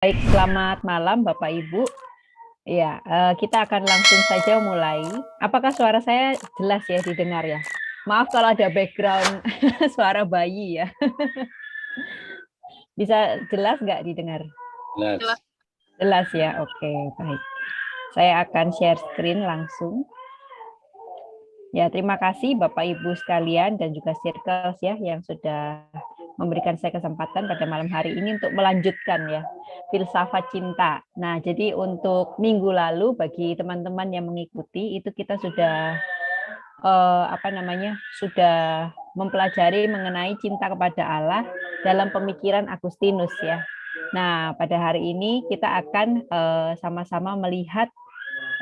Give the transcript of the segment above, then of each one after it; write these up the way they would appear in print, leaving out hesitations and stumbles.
Baik, selamat malam Bapak Ibu. Ya, kita akan langsung saja mulai. Apakah suara saya jelas ya didengar ya? Maaf kalau ada background suara bayi ya. Bisa jelas nggak didengar? Jelas. Jelas ya, oke, baik. Saya akan share screen langsung. Ya, terima kasih Bapak Ibu sekalian dan juga Circles ya yang sudah memberikan saya kesempatan pada malam hari ini untuk melanjutkan ya filsafat cinta. Nah, jadi untuk minggu lalu bagi teman-teman yang mengikuti itu kita sudah sudah mempelajari mengenai cinta kepada Allah dalam pemikiran Agustinus ya. Nah, pada hari ini kita akan sama-sama melihat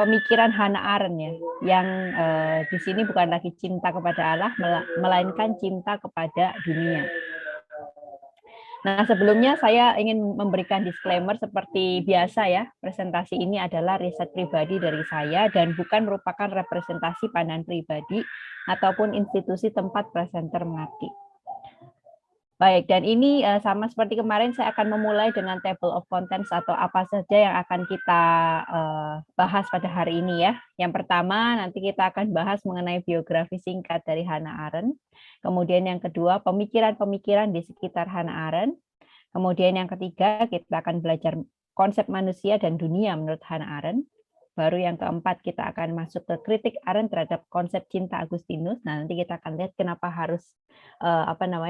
pemikiran Hannah Arendt ya, yang di sini bukan lagi cinta kepada Allah, melainkan cinta kepada dunia. Nah, sebelumnya saya ingin memberikan disclaimer seperti biasa ya, presentasi ini adalah riset pribadi dari saya dan bukan merupakan representasi pandangan pribadi ataupun institusi tempat presenter mengaji. Baik, dan ini sama seperti kemarin saya akan memulai dengan table of contents atau apa saja yang akan kita bahas pada hari ini ya. Yang pertama nanti kita akan bahas mengenai biografi singkat dari Hannah Arendt. Kemudian yang kedua pemikiran-pemikiran di sekitar Hannah Arendt. Kemudian yang ketiga kita akan belajar konsep manusia dan dunia menurut Hannah Arendt. Baru yang keempat kita akan masuk ke kritik Arendt terhadap konsep cinta Agustinus. Nah, nanti kita akan lihat kenapa harus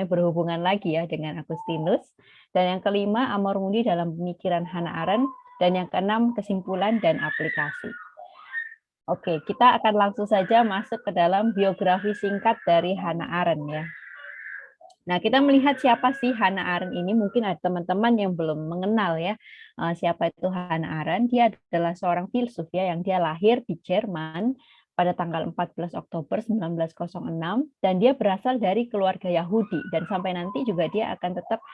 berhubungan lagi ya dengan Agustinus. Dan yang kelima Amor Mundi dalam pemikiran Hannah Arendt. Dan yang keenam kesimpulan dan aplikasi. Oke, kita akan langsung saja masuk ke dalam biografi singkat dari Hannah Arendt ya. Nah, kita melihat siapa sih Hannah Arendt ini. Mungkin ada teman-teman yang belum mengenal ya siapa itu Hannah Arendt. Dia adalah seorang filsuf ya yang dia lahir di Jerman pada tanggal 14 Oktober 1906 dan dia berasal dari keluarga Yahudi dan sampai nanti juga dia akan tetap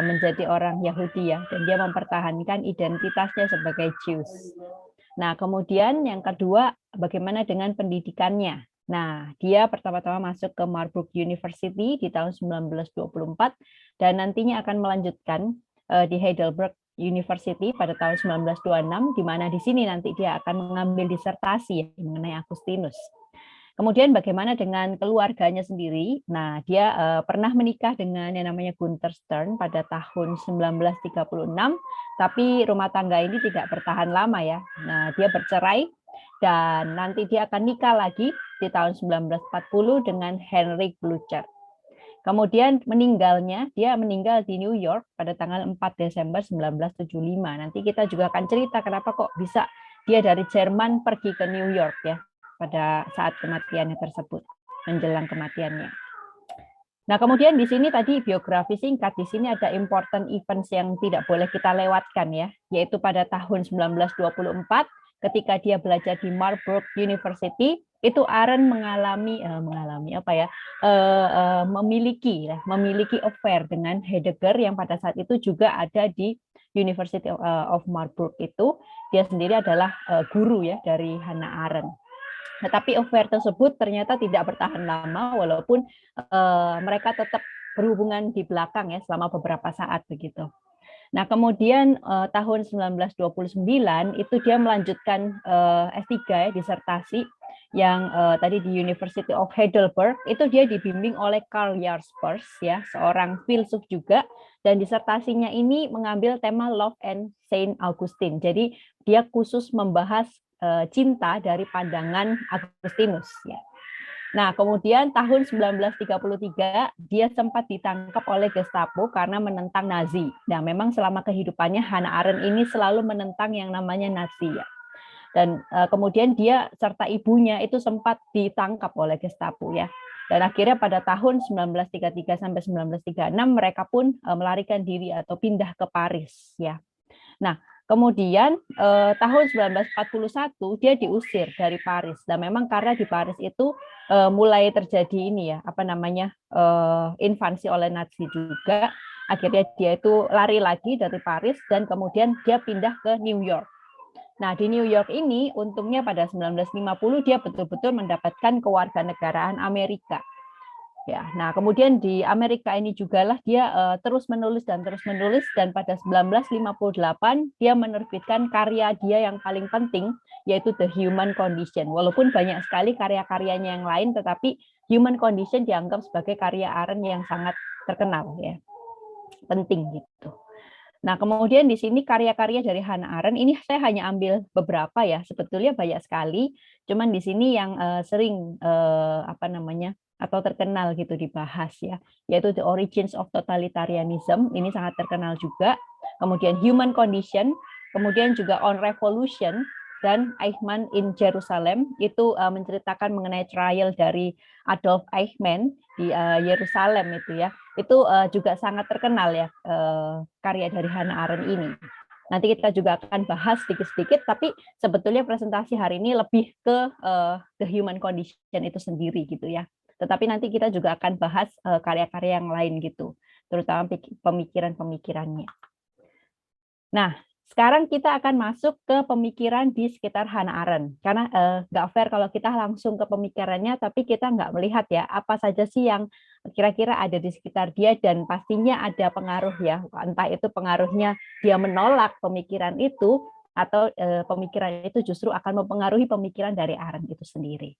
menjadi orang Yahudi ya dan dia mempertahankan identitasnya sebagai Jews. Nah, kemudian yang kedua bagaimana dengan pendidikannya? Nah, dia pertama-tama masuk ke Marburg University di tahun 1924 dan nantinya akan melanjutkan di Heidelberg University pada tahun 1926, di mana di sini nanti dia akan mengambil disertasi mengenai Agustinus. Kemudian bagaimana dengan keluarganya sendiri? Nah, dia pernah menikah dengan yang namanya Gunther Stern pada tahun 1936, tapi rumah tangga ini tidak bertahan lama ya. Nah, dia bercerai dan nanti dia akan nikah lagi di tahun 1940 dengan Henrik Blücher. Kemudian dia meninggal di New York pada tanggal 4 Desember 1975. Nanti kita juga akan cerita kenapa kok bisa dia dari Jerman pergi ke New York ya pada saat kematiannya tersebut, menjelang kematiannya. Nah, kemudian di sini tadi biografi singkat, di sini ada important events yang tidak boleh kita lewatkan ya, yaitu pada tahun 1924 ketika dia belajar di Marburg University, itu Arendt memiliki affair dengan Heidegger yang pada saat itu juga ada di University of Marburg itu. Dia sendiri adalah guru ya dari Hannah Arendt. Tetapi affair tersebut ternyata tidak bertahan lama, walaupun mereka tetap berhubungan di belakang ya selama beberapa saat begitu. Nah, kemudian tahun 1929 itu dia melanjutkan S3 ya, disertasi yang tadi di University of Heidelberg itu dia dibimbing oleh Karl Jaspers ya, seorang filsuf juga, dan disertasinya ini mengambil tema Love and Saint Augustine. Jadi dia khusus membahas cinta dari pandangan Agustinus ya. Nah, kemudian tahun 1933 dia sempat ditangkap oleh Gestapo karena menentang Nazi. Nah, memang selama kehidupannya Hannah Arendt ini selalu menentang yang namanya Nazi ya. Dan kemudian dia serta ibunya itu sempat ditangkap oleh Gestapo ya. Dan akhirnya pada tahun 1933 sampai 1936 mereka pun melarikan diri atau pindah ke Paris ya. Nah, kemudian tahun 1941 dia diusir dari Paris. Dan memang karena di Paris itu mulai terjadi ini ya, invasi oleh Nazi juga. Akhirnya dia itu lari lagi dari Paris dan kemudian dia pindah ke New York. Nah, di New York ini untungnya pada 1950 dia betul-betul mendapatkan kewarganegaraan Amerika. Ya, nah kemudian di Amerika ini juga lah dia terus menulis dan pada 1958 dia menerbitkan karya dia yang paling penting yaitu The Human Condition. Walaupun banyak sekali karya-karyanya yang lain, tetapi Human Condition dianggap sebagai karya Arendt yang sangat terkenal ya, penting gitu. Nah, kemudian di sini karya-karya dari Hannah Arendt ini saya hanya ambil beberapa ya, sebetulnya banyak sekali. Cuman di sini yang sering apa namanya atau terkenal gitu dibahas ya, yaitu The Origins of Totalitarianism, ini sangat terkenal juga. Kemudian Human Condition, kemudian juga On Revolution dan Eichmann in Jerusalem, itu menceritakan mengenai trial dari Adolf Eichmann di Yerusalem itu ya. Itu juga sangat terkenal ya karya dari Hannah Arendt ini. Nanti kita juga akan bahas sedikit-sedikit, tapi sebetulnya presentasi hari ini lebih ke the human condition itu sendiri gitu ya. Tetapi nanti kita juga akan bahas karya-karya yang lain gitu, terutama pemikiran-pemikirannya. Nah, sekarang kita akan masuk ke pemikiran di sekitar Hannah Arendt. Karena nggak fair kalau kita langsung ke pemikirannya, tapi kita nggak melihat ya apa saja sih yang kira-kira ada di sekitar dia, dan pastinya ada pengaruh ya. Entah itu pengaruhnya dia menolak pemikiran itu, atau pemikiran itu justru akan mempengaruhi pemikiran dari Arendt itu sendiri.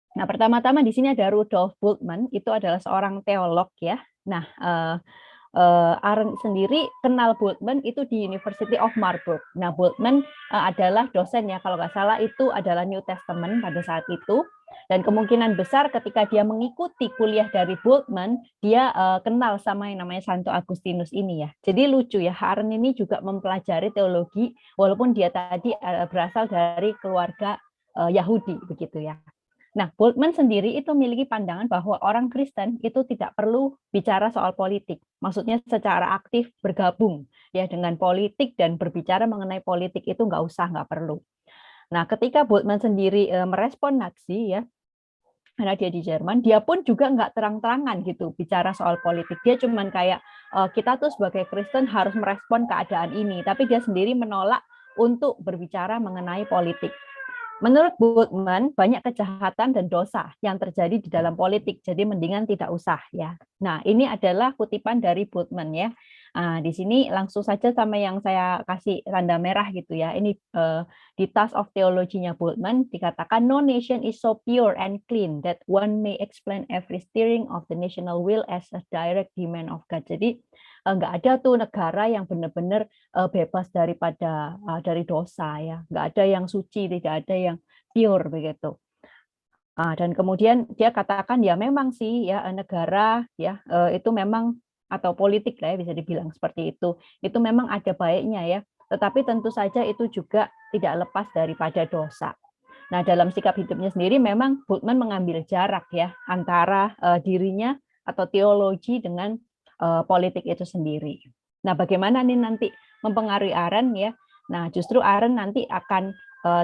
Nah, pertama-tama di sini ada Rudolf Bultmann, itu adalah seorang teolog ya. Nah, Arendt sendiri kenal Bultmann itu di University of Marburg. Nah, Bultmann adalah dosen ya, kalau nggak salah itu adalah New Testament pada saat itu. Dan kemungkinan besar ketika dia mengikuti kuliah dari Bultmann, dia kenal sama yang namanya Santo Agustinus ini ya. Jadi lucu ya, Arendt ini juga mempelajari teologi, walaupun dia tadi berasal dari keluarga Yahudi begitu ya. Nah, Bultmann sendiri itu memiliki pandangan bahwa orang Kristen itu tidak perlu bicara soal politik. Maksudnya secara aktif bergabung ya dengan politik dan berbicara mengenai politik itu nggak perlu. Nah, ketika Bultmann sendiri merespon Nazi ya, karena dia di Jerman, dia pun juga nggak terang-terangan gitu bicara soal politik. Dia cuman kayak kita tuh sebagai Kristen harus merespon keadaan ini, tapi dia sendiri menolak untuk berbicara mengenai politik. Menurut Bultmann, banyak kejahatan dan dosa yang terjadi di dalam politik, jadi mendingan tidak usah ya. Nah, ini adalah kutipan dari Bultmann ya. Nah, di sini langsung saja sama yang saya kasih tanda merah gitu ya. Ini di Task of Theology-nya Bultmann dikatakan no nation is so pure and clean that one may explain every steering of the national will as a direct demand of God. Jadi nggak ada tuh negara yang benar-benar bebas dari dosa ya, nggak ada yang suci, tidak ada yang pure begitu. Dan kemudian dia katakan ya memang sih ya negara ya itu memang atau politik lah ya bisa dibilang seperti itu memang ada baiknya ya, tetapi tentu saja itu juga tidak lepas daripada dosa. Nah, dalam sikap hidupnya sendiri memang Bultmann mengambil jarak ya antara dirinya atau teologi dengan politik itu sendiri. Nah, bagaimana nih nanti mempengaruhi Arendt ya? Nah, justru Arendt nanti akan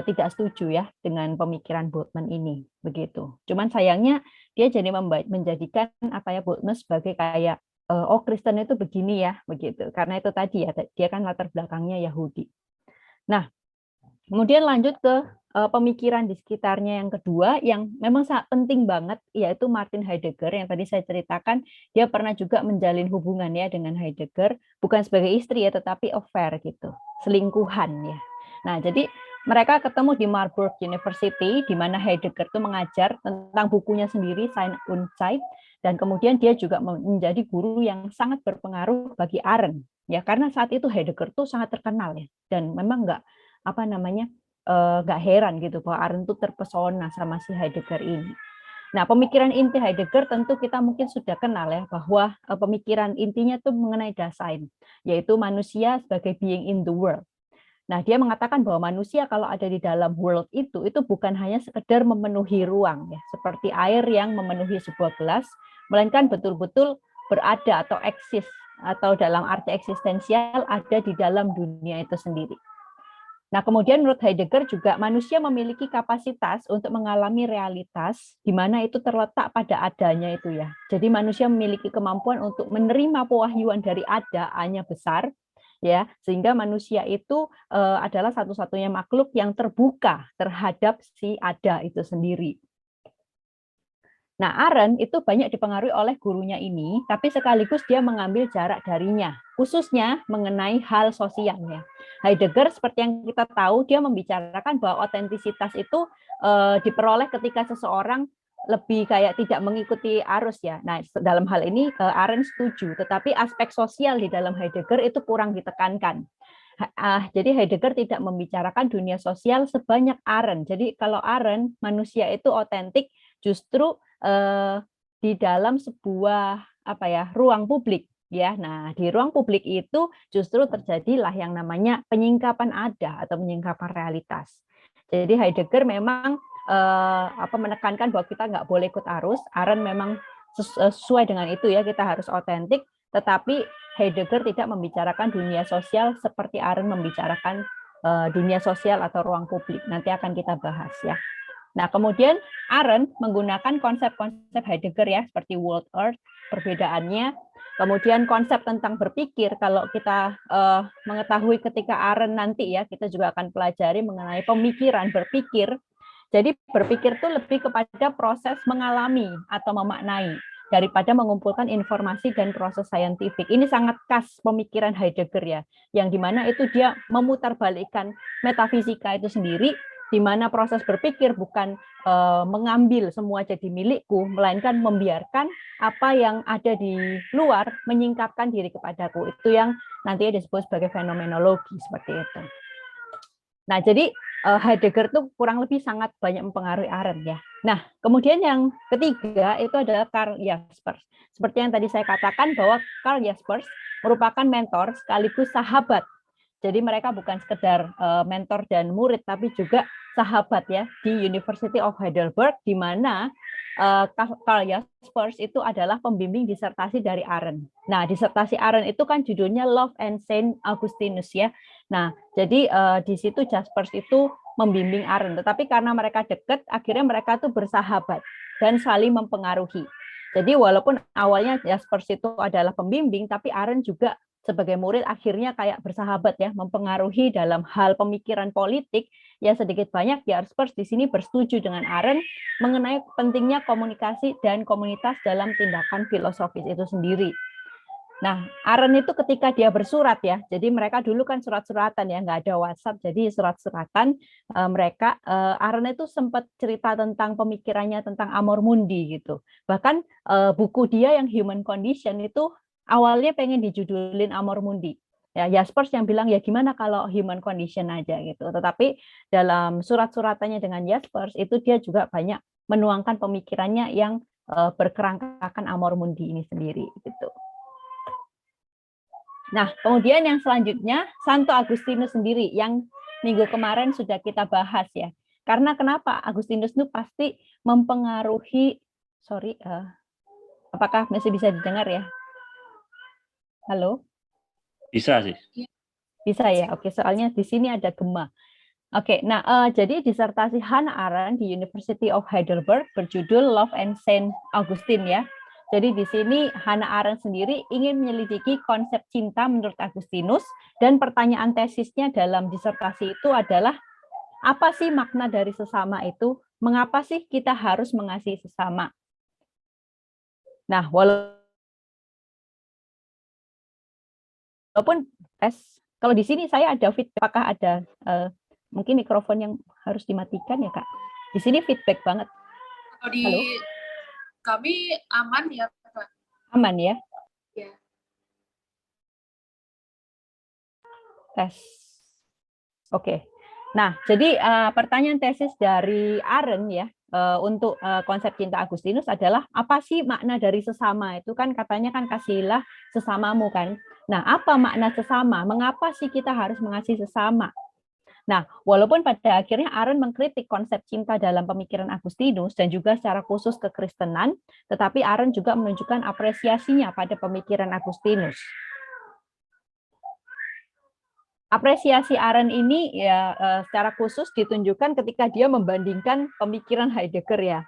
tidak setuju ya dengan pemikiran Bultmann ini begitu. Cuman sayangnya dia jadi menjadikan apa ya Bultmann sebagai kayak oh Kristen itu begini ya begitu. Karena itu tadi ya dia kan latar belakangnya Yahudi. Nah, kemudian lanjut ke pemikiran di sekitarnya yang kedua yang memang sangat penting banget, yaitu Martin Heidegger yang tadi saya ceritakan. Dia pernah juga menjalin hubungan ya dengan Heidegger, bukan sebagai istri ya, tetapi affair gitu, selingkuhan ya. Nah, jadi mereka ketemu di Marburg University, di mana Heidegger itu mengajar tentang bukunya sendiri, Sein und Zeit, dan kemudian dia juga menjadi guru yang sangat berpengaruh bagi Arendt, ya karena saat itu Heidegger tuh sangat terkenal ya, dan memang nggak heran gitu bahwa Arendt tuh terpesona sama si Heidegger ini. Nah, pemikiran inti Heidegger tentu kita mungkin sudah kenal ya, bahwa pemikiran intinya tuh mengenai Dasein, yaitu manusia sebagai being in the world. Nah, dia mengatakan bahwa manusia kalau ada di dalam world itu bukan hanya sekedar memenuhi ruang ya, seperti air yang memenuhi sebuah gelas, melainkan betul-betul berada atau eksis atau dalam arti eksistensial ada di dalam dunia itu sendiri. Nah, kemudian menurut Heidegger juga manusia memiliki kapasitas untuk mengalami realitas di mana itu terletak pada adanya itu ya. Jadi manusia memiliki kemampuan untuk menerima pewahyuan dari ada-nya besar ya, sehingga manusia itu adalah satu-satunya makhluk yang terbuka terhadap si ada itu sendiri. Nah, Arendt itu banyak dipengaruhi oleh gurunya ini, tapi sekaligus dia mengambil jarak darinya, khususnya mengenai hal sosialnya. Heidegger, seperti yang kita tahu, dia membicarakan bahwa otentisitas itu diperoleh ketika seseorang lebih kayak tidak mengikuti arus ya. Nah, dalam hal ini Arendt setuju, tetapi aspek sosial di dalam Heidegger itu kurang ditekankan. Jadi Heidegger tidak membicarakan dunia sosial sebanyak Arendt. Jadi kalau Arendt, manusia itu otentik justru di dalam sebuah ruang publik ya. Nah, di ruang publik itu justru terjadilah yang namanya penyingkapan ada atau penyingkapan realitas. Jadi Heidegger memang menekankan bahwa kita nggak boleh ikut arus. Arendt memang sesuai dengan itu ya, kita harus otentik, tetapi Heidegger tidak membicarakan dunia sosial seperti Arendt membicarakan dunia sosial atau ruang publik. Nanti akan kita bahas ya. Nah, kemudian Arendt menggunakan konsep-konsep Heidegger ya, seperti world earth, perbedaannya. Kemudian konsep tentang berpikir, kalau kita mengetahui ketika Arendt nanti ya, kita juga akan pelajari mengenai pemikiran berpikir. Jadi berpikir itu lebih kepada proses mengalami atau memaknai daripada mengumpulkan informasi dan proses saintifik. Ini sangat khas pemikiran Heidegger ya, yang dimana itu dia memutarbalikkan metafisika itu sendiri, di mana proses berpikir bukan mengambil semua jadi milikku, melainkan membiarkan apa yang ada di luar menyingkapkan diri kepadaku. Itu yang nanti disebut sebagai fenomenologi seperti itu. Nah, jadi Heidegger itu kurang lebih sangat banyak mempengaruhi Arendt ya. Nah, kemudian yang ketiga itu adalah Karl Jaspers. Seperti yang tadi saya katakan bahwa Karl Jaspers merupakan mentor sekaligus sahabat. Jadi mereka bukan sekedar mentor dan murid, tapi juga sahabat ya di University of Heidelberg, di mana Karl Jaspers itu adalah pembimbing disertasi dari Arendt. Nah, disertasi Arendt itu kan judulnya Love and Saint Augustinus ya. Nah, jadi di situ Jaspers itu membimbing Arendt, tetapi karena mereka dekat, akhirnya mereka tuh bersahabat dan saling mempengaruhi. Jadi walaupun awalnya Jaspers itu adalah pembimbing, tapi Arendt juga sebagai murid akhirnya kayak bersahabat ya, mempengaruhi dalam hal pemikiran politik. Ya sedikit banyak Jaspers di sini bersetuju dengan Arendt mengenai pentingnya komunikasi dan komunitas dalam tindakan filosofis itu sendiri. Nah, Arendt itu ketika dia bersurat ya, jadi mereka dulu kan surat-suratan ya, nggak ada WhatsApp, jadi surat-suratan mereka. Arendt itu sempat cerita tentang pemikirannya tentang amor mundi gitu. Bahkan buku dia yang Human Condition itu awalnya pengen dijudulin amor mundi. Ya, Jaspers yang bilang ya gimana kalau Human Condition aja gitu. Tetapi dalam surat-suratannya dengan Jaspers itu dia juga banyak menuangkan pemikirannya yang berkerangkakan amor mundi ini sendiri gitu. Nah, kemudian yang selanjutnya, Santo Agustinus sendiri, yang minggu kemarin sudah kita bahas ya. Karena kenapa Agustinus itu pasti mempengaruhi, apakah masih bisa didengar ya? Halo? Bisa sih. Bisa ya, oke, soalnya di sini ada gema. Oke, nah jadi disertasi Hannah Arendt di University of Heidelberg berjudul Love and Saint Augustine ya. Jadi di sini Hannah Arendt sendiri ingin menyelidiki konsep cinta menurut Agustinus, dan pertanyaan tesisnya dalam disertasi itu adalah apa sih makna dari sesama itu? Mengapa sih kita harus mengasihi sesama? Nah, walaupun kalau di sini saya ada feedback, apakah ada mungkin mikrofon yang harus dimatikan ya Kak? Di sini feedback banget. Kalau di Halo? Kami aman ya Kak? Aman ya? Ya. Tes. Oke. Nah, jadi pertanyaan tesis dari Arendt ya untuk konsep cinta Agustinus adalah apa sih makna dari sesama? Itu kan katanya kan kasihilah sesamamu kan. Nah, apa makna sesama? Mengapa sih kita harus mengasihi sesama? Nah, walaupun pada akhirnya Arendt mengkritik konsep cinta dalam pemikiran Agustinus dan juga secara khusus kekristenan, tetapi Arendt juga menunjukkan apresiasinya pada pemikiran Agustinus. Apresiasi Arendt ini ya secara khusus ditunjukkan ketika dia membandingkan pemikiran Heidegger ya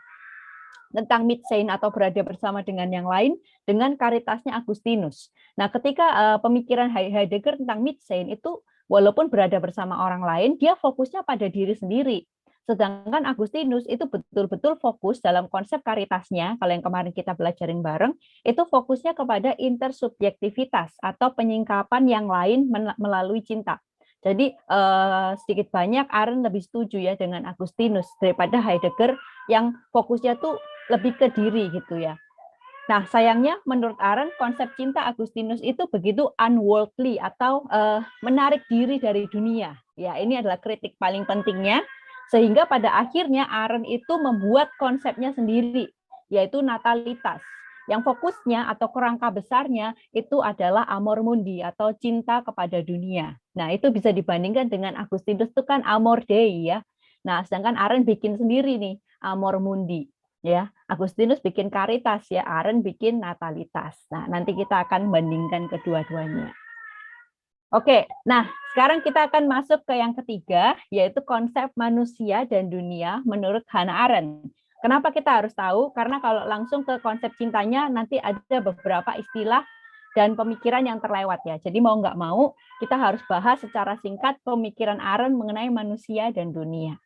tentang Mitsein atau berada bersama dengan yang lain dengan karitasnya Agustinus. Nah, ketika pemikiran Heidegger tentang Mitsein itu walaupun berada bersama orang lain, dia fokusnya pada diri sendiri. Sedangkan Agustinus itu betul-betul fokus dalam konsep karitasnya, kalau yang kemarin kita belajarin bareng, itu fokusnya kepada intersubjektivitas atau penyingkapan yang lain melalui cinta. Jadi sedikit banyak Arendt lebih setuju ya dengan Agustinus daripada Heidegger yang fokusnya tuh lebih ke diri gitu ya. Nah, sayangnya menurut Arendt konsep cinta Agustinus itu begitu unworldly atau menarik diri dari dunia. Ya, ini adalah kritik paling pentingnya sehingga pada akhirnya Arendt itu membuat konsepnya sendiri, yaitu natalitas. Yang fokusnya atau kerangka besarnya itu adalah amor mundi atau cinta kepada dunia. Nah, itu bisa dibandingkan dengan Agustinus itu kan amor dei ya. Nah, sedangkan Arendt bikin sendiri nih amor mundi. Ya, Agustinus bikin karitas ya, Arendt bikin natalitas. Nah, nanti kita akan bandingkan kedua-duanya. Oke, nah sekarang kita akan masuk ke yang ketiga, yaitu konsep manusia dan dunia menurut Hannah Arendt. Kenapa kita harus tahu? Karena kalau langsung ke konsep cintanya, nanti ada beberapa istilah dan pemikiran yang terlewat ya. Jadi mau nggak mau, kita harus bahas secara singkat pemikiran Arendt mengenai manusia dan dunia.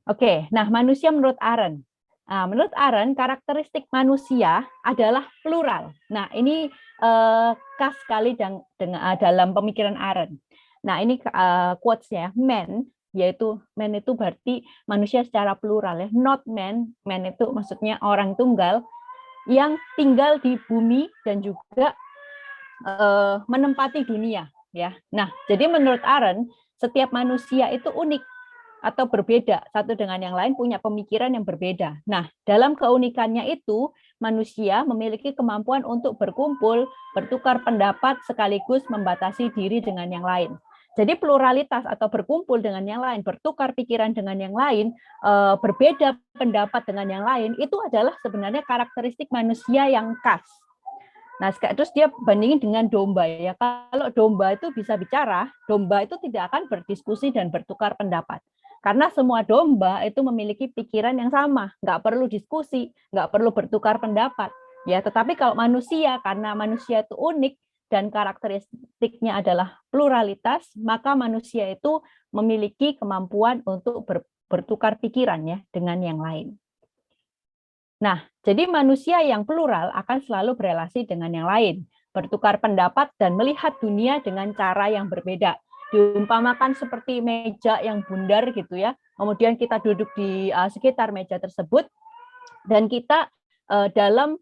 Oke, nah manusia menurut Arendt. Nah, menurut Arendt, karakteristik manusia adalah plural. Nah, ini khas sekali dalam pemikiran Arendt. Nah, ini quotes-nya, man, yaitu man itu berarti manusia secara plural ya. Not man, man itu maksudnya orang tunggal yang tinggal di bumi dan juga menempati dunia. Ya. Nah, jadi menurut Arendt, setiap manusia itu unik atau berbeda, satu dengan yang lain punya pemikiran yang berbeda. Nah, dalam keunikannya itu, manusia memiliki kemampuan untuk berkumpul, bertukar pendapat, sekaligus membatasi diri dengan yang lain. Jadi pluralitas atau berkumpul dengan yang lain, bertukar pikiran dengan yang lain, berbeda pendapat dengan yang lain, itu adalah sebenarnya karakteristik manusia yang khas. Nah, terus dia bandingin dengan domba ya. Kalau domba itu bisa bicara, domba itu tidak akan berdiskusi dan bertukar pendapat. Karena semua domba itu memiliki pikiran yang sama, nggak perlu diskusi, nggak perlu bertukar pendapat. Ya, tetapi kalau manusia, karena manusia itu unik dan karakteristiknya adalah pluralitas, maka manusia itu memiliki kemampuan untuk bertukar pikiran ya dengan yang lain. Nah, jadi manusia yang plural akan selalu berelasi dengan yang lain, bertukar pendapat dan melihat dunia dengan cara yang berbeda. Diumpamakan seperti meja yang bundar gitu ya. Kemudian kita duduk di sekitar meja tersebut dan kita dalam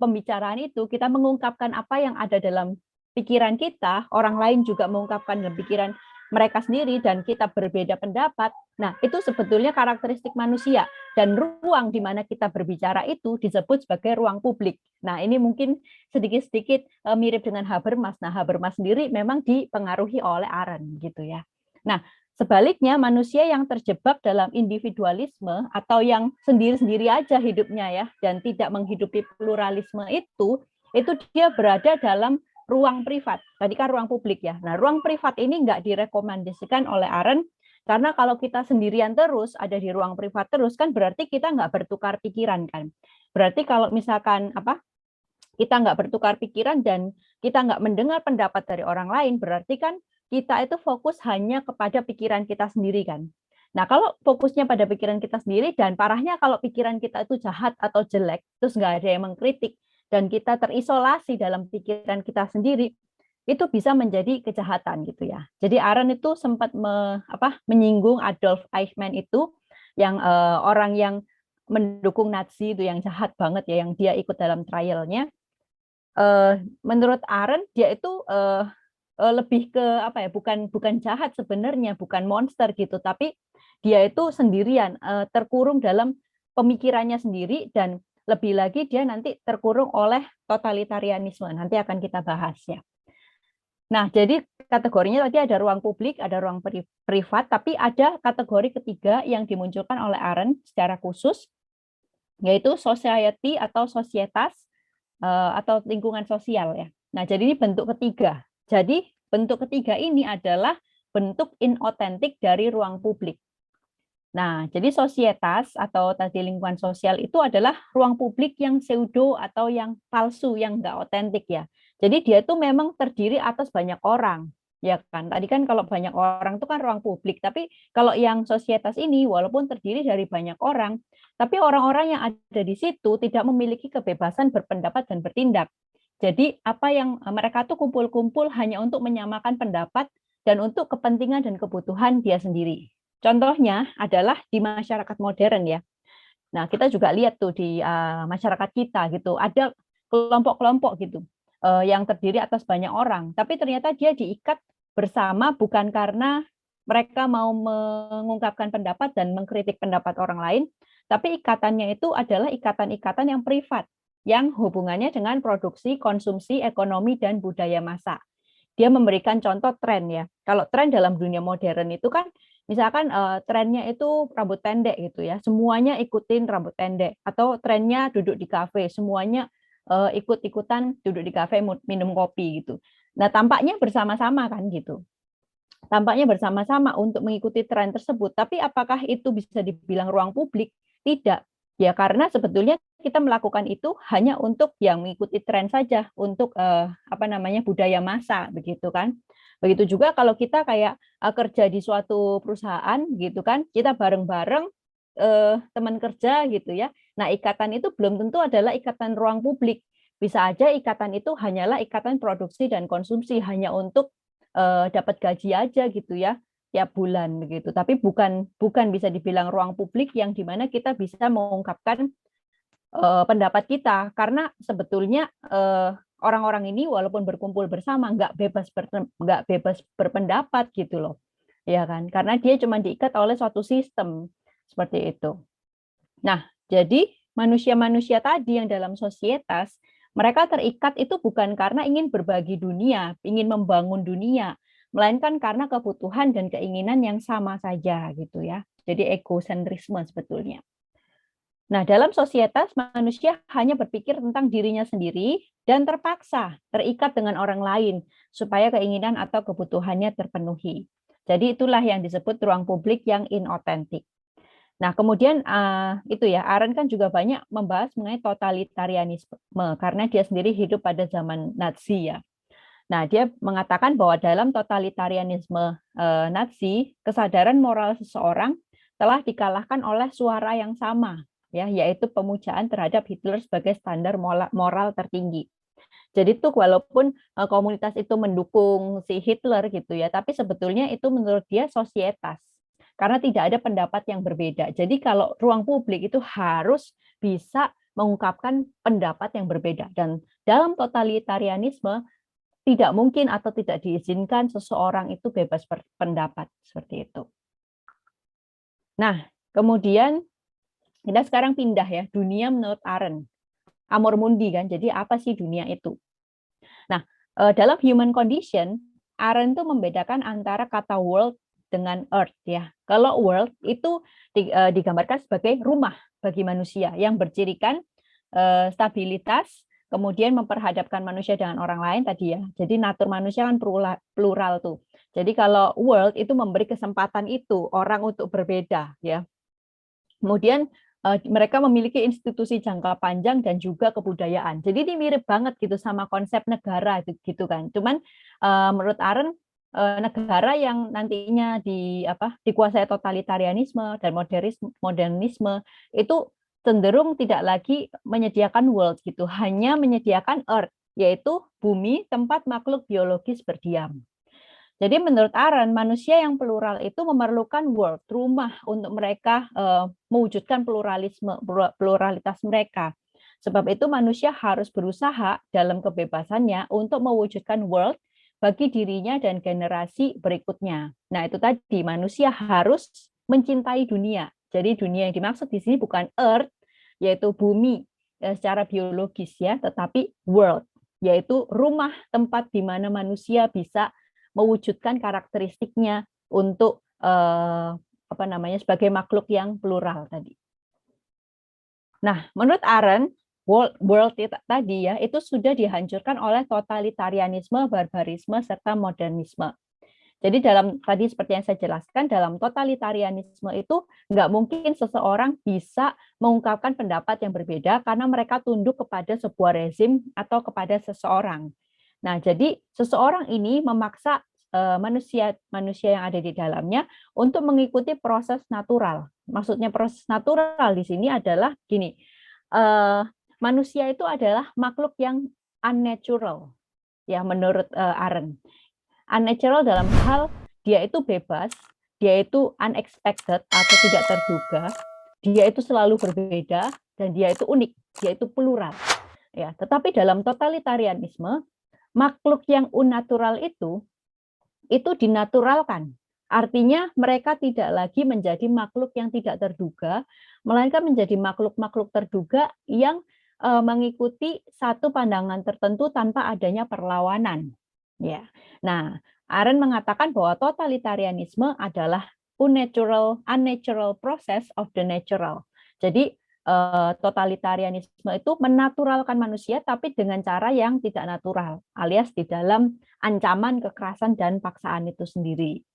pembicaraan itu kita mengungkapkan apa yang ada dalam pikiran kita, orang lain juga mengungkapkan dalam pikiran mereka sendiri dan kita berbeda pendapat. Nah, itu sebetulnya karakteristik manusia dan ruang di mana kita berbicara itu disebut sebagai ruang publik. Nah, ini mungkin sedikit-sedikit mirip dengan Habermas. Nah, Habermas sendiri memang dipengaruhi oleh Arendt gitu ya. Nah, sebaliknya manusia yang terjebak dalam individualisme atau yang sendiri-sendiri aja hidupnya ya dan tidak menghidupi pluralisme itu dia berada dalam ruang privat. Tadi kan ruang publik ya. Nah, ruang privat ini nggak direkomendasikan oleh Arendt karena kalau kita sendirian terus, ada di ruang privat terus, kan berarti kita nggak bertukar pikiran kan. Berarti kalau misalkan kita nggak bertukar pikiran dan kita nggak mendengar pendapat dari orang lain, berarti kan kita itu fokus hanya kepada pikiran kita sendiri kan. Nah, kalau fokusnya pada pikiran kita sendiri dan parahnya kalau pikiran kita itu jahat atau jelek, terus nggak ada yang mengkritik dan kita terisolasi dalam pikiran kita sendiri, itu bisa menjadi kejahatan gitu ya. Jadi Arendt itu sempat menyinggung Adolf Eichmann itu yang orang yang mendukung Nazi itu yang jahat banget ya, yang dia ikut dalam trialnya. Menurut Arendt dia itu lebih ke bukan jahat sebenarnya, bukan monster gitu, tapi dia itu sendirian terkurung dalam pemikirannya sendiri dan lebih lagi dia nanti terkurung oleh totalitarianisme. Nanti akan kita bahas ya. Nah, jadi kategorinya tadi ada ruang publik, ada ruang privat, tapi ada kategori ketiga yang dimunculkan oleh Arendt secara khusus, yaitu society atau sosietas atau lingkungan sosial ya. Nah, jadi ini bentuk ketiga. Jadi bentuk ketiga ini adalah bentuk inotentik dari ruang publik. Nah, jadi sosietas atau tadi lingkungan sosial itu adalah ruang publik yang pseudo atau yang palsu, yang enggak otentik ya. Jadi dia itu memang terdiri atas banyak orang, Ya kan, tadi kan kalau banyak orang itu kan ruang publik, tapi kalau yang sosietas ini walaupun terdiri dari banyak orang, tapi orang-orang yang ada di situ tidak memiliki kebebasan berpendapat dan bertindak. Jadi apa yang mereka tuh kumpul-kumpul hanya untuk menyamakan pendapat dan untuk kepentingan dan kebutuhan dia sendiri. Contohnya adalah di masyarakat modern ya. Nah, kita juga lihat tuh di masyarakat kita gitu, ada kelompok-kelompok gitu yang terdiri atas banyak orang, tapi ternyata dia diikat bersama bukan karena mereka mau mengungkapkan pendapat dan mengkritik pendapat orang lain, tapi ikatannya itu adalah ikatan-ikatan yang privat, yang hubungannya dengan produksi, konsumsi, ekonomi, dan budaya massa. Dia memberikan contoh tren ya. Kalau tren dalam dunia modern itu kan misalkan trennya itu rambut pendek gitu ya, semuanya ikutin rambut pendek, atau trennya duduk di kafe, semuanya ikut-ikutan duduk di kafe minum kopi gitu. Nah, tampaknya bersama-sama kan gitu. Tampaknya bersama-sama untuk mengikuti tren tersebut, tapi apakah itu bisa dibilang ruang publik? Tidak. Ya karena sebetulnya kita melakukan itu hanya untuk yang mengikuti tren saja, untuk apa namanya budaya massa begitu kan. Begitu juga kalau kita kayak kerja di suatu perusahaan gitu kan, kita bareng-bareng teman kerja gitu ya. Nah, ikatan itu belum tentu adalah ikatan ruang publik. Bisa aja ikatan itu hanyalah ikatan produksi dan konsumsi, hanya untuk dapat gaji aja gitu ya tiap bulan begitu. Tapi bukan bukan bisa dibilang ruang publik yang dimana kita bisa mengungkapkan pendapat kita, karena sebetulnya orang-orang ini walaupun berkumpul bersama nggak bebas berpendapat gitu loh, ya kan? Karena dia cuma diikat oleh suatu sistem seperti itu. Nah, jadi manusia-manusia tadi yang dalam sosietas, mereka terikat itu bukan karena ingin berbagi dunia, ingin membangun dunia, melainkan karena kebutuhan dan keinginan yang sama saja gitu ya. Jadi egosentrisme sebetulnya. Nah, dalam sosietas manusia hanya berpikir tentang dirinya sendiri dan terpaksa terikat dengan orang lain supaya keinginan atau kebutuhannya terpenuhi. Jadi itulah yang disebut ruang publik yang inotentik. Nah, kemudian itu ya, Arendt kan juga banyak membahas mengenai totalitarianisme karena dia sendiri hidup pada zaman Nazi ya. Nah, dia mengatakan bahwa dalam totalitarianisme Nazi, kesadaran moral seseorang telah dikalahkan oleh suara yang sama, ya, yaitu pemujaan terhadap Hitler sebagai standar moral tertinggi. Jadi tuh walaupun komunitas itu mendukung si Hitler gitu ya, tapi sebetulnya itu menurut dia sosietas. Karena tidak ada pendapat yang berbeda. Jadi kalau ruang publik itu harus bisa mengungkapkan pendapat yang berbeda. Dan dalam totalitarianisme tidak mungkin atau tidak diizinkan seseorang itu bebas berpendapat seperti itu. Nah, kemudian kita sekarang pindah ya, dunia menurut Arendt. Amor mundi kan, jadi apa sih dunia itu? Nah, dalam human condition, Arendt itu membedakan antara kata world dengan earth ya. Kalau world itu digambarkan sebagai rumah bagi manusia yang bercirikan stabilitas, kemudian memperhadapkan manusia dengan orang lain tadi ya. Jadi natur manusia kan plural tuh. Jadi kalau world itu memberi kesempatan itu orang untuk berbeda ya. Kemudian mereka memiliki institusi jangka panjang dan juga kebudayaan. Jadi ini mirip banget gitu sama konsep negara gitu kan. Cuman menurut Arendt negara yang nantinya dikuasai totalitarianisme dan modernisme itu cenderung tidak lagi menyediakan world gitu, hanya menyediakan earth, yaitu bumi tempat makhluk biologis berdiam. Jadi menurut Arendt, manusia yang plural itu memerlukan world, rumah untuk mereka mewujudkan pluralitas mereka. Sebab itu manusia harus berusaha dalam kebebasannya untuk mewujudkan world bagi dirinya dan generasi berikutnya. Nah, itu tadi manusia harus mencintai dunia. Jadi dunia yang dimaksud di sini bukan earth, yaitu bumi secara biologis ya, tetapi world, yaitu rumah tempat di mana manusia bisa mewujudkan karakteristiknya untuk sebagai makhluk yang plural tadi. Nah, menurut Arendt, world tadi ya itu sudah dihancurkan oleh totalitarianisme, barbarisme serta modernisme. Jadi dalam tadi seperti yang saya jelaskan, dalam totalitarianisme itu nggak mungkin seseorang bisa mengungkapkan pendapat yang berbeda karena mereka tunduk kepada sebuah rezim atau kepada seseorang. Nah, jadi seseorang ini memaksa manusia yang ada di dalamnya untuk mengikuti proses natural. Maksudnya proses natural di sini adalah gini, manusia itu adalah makhluk yang unnatural, ya menurut Arendt. Unnatural dalam hal dia itu bebas, dia itu unexpected atau tidak terduga, dia itu selalu berbeda, dan dia itu unik, dia itu plural. Ya, tetapi dalam totalitarianisme, makhluk yang unnatural itu dinaturalkan. Artinya mereka tidak lagi menjadi makhluk yang tidak terduga, melainkan menjadi makhluk-makhluk terduga yang mengikuti satu pandangan tertentu tanpa adanya perlawanan. Ya. Nah, Arendt mengatakan bahwa totalitarianisme adalah unnatural process of the natural. Jadi totalitarianisme itu menaturalkan manusia tapi dengan cara yang tidak natural, alias di dalam ancaman, kekerasan, dan paksaan itu sendiri.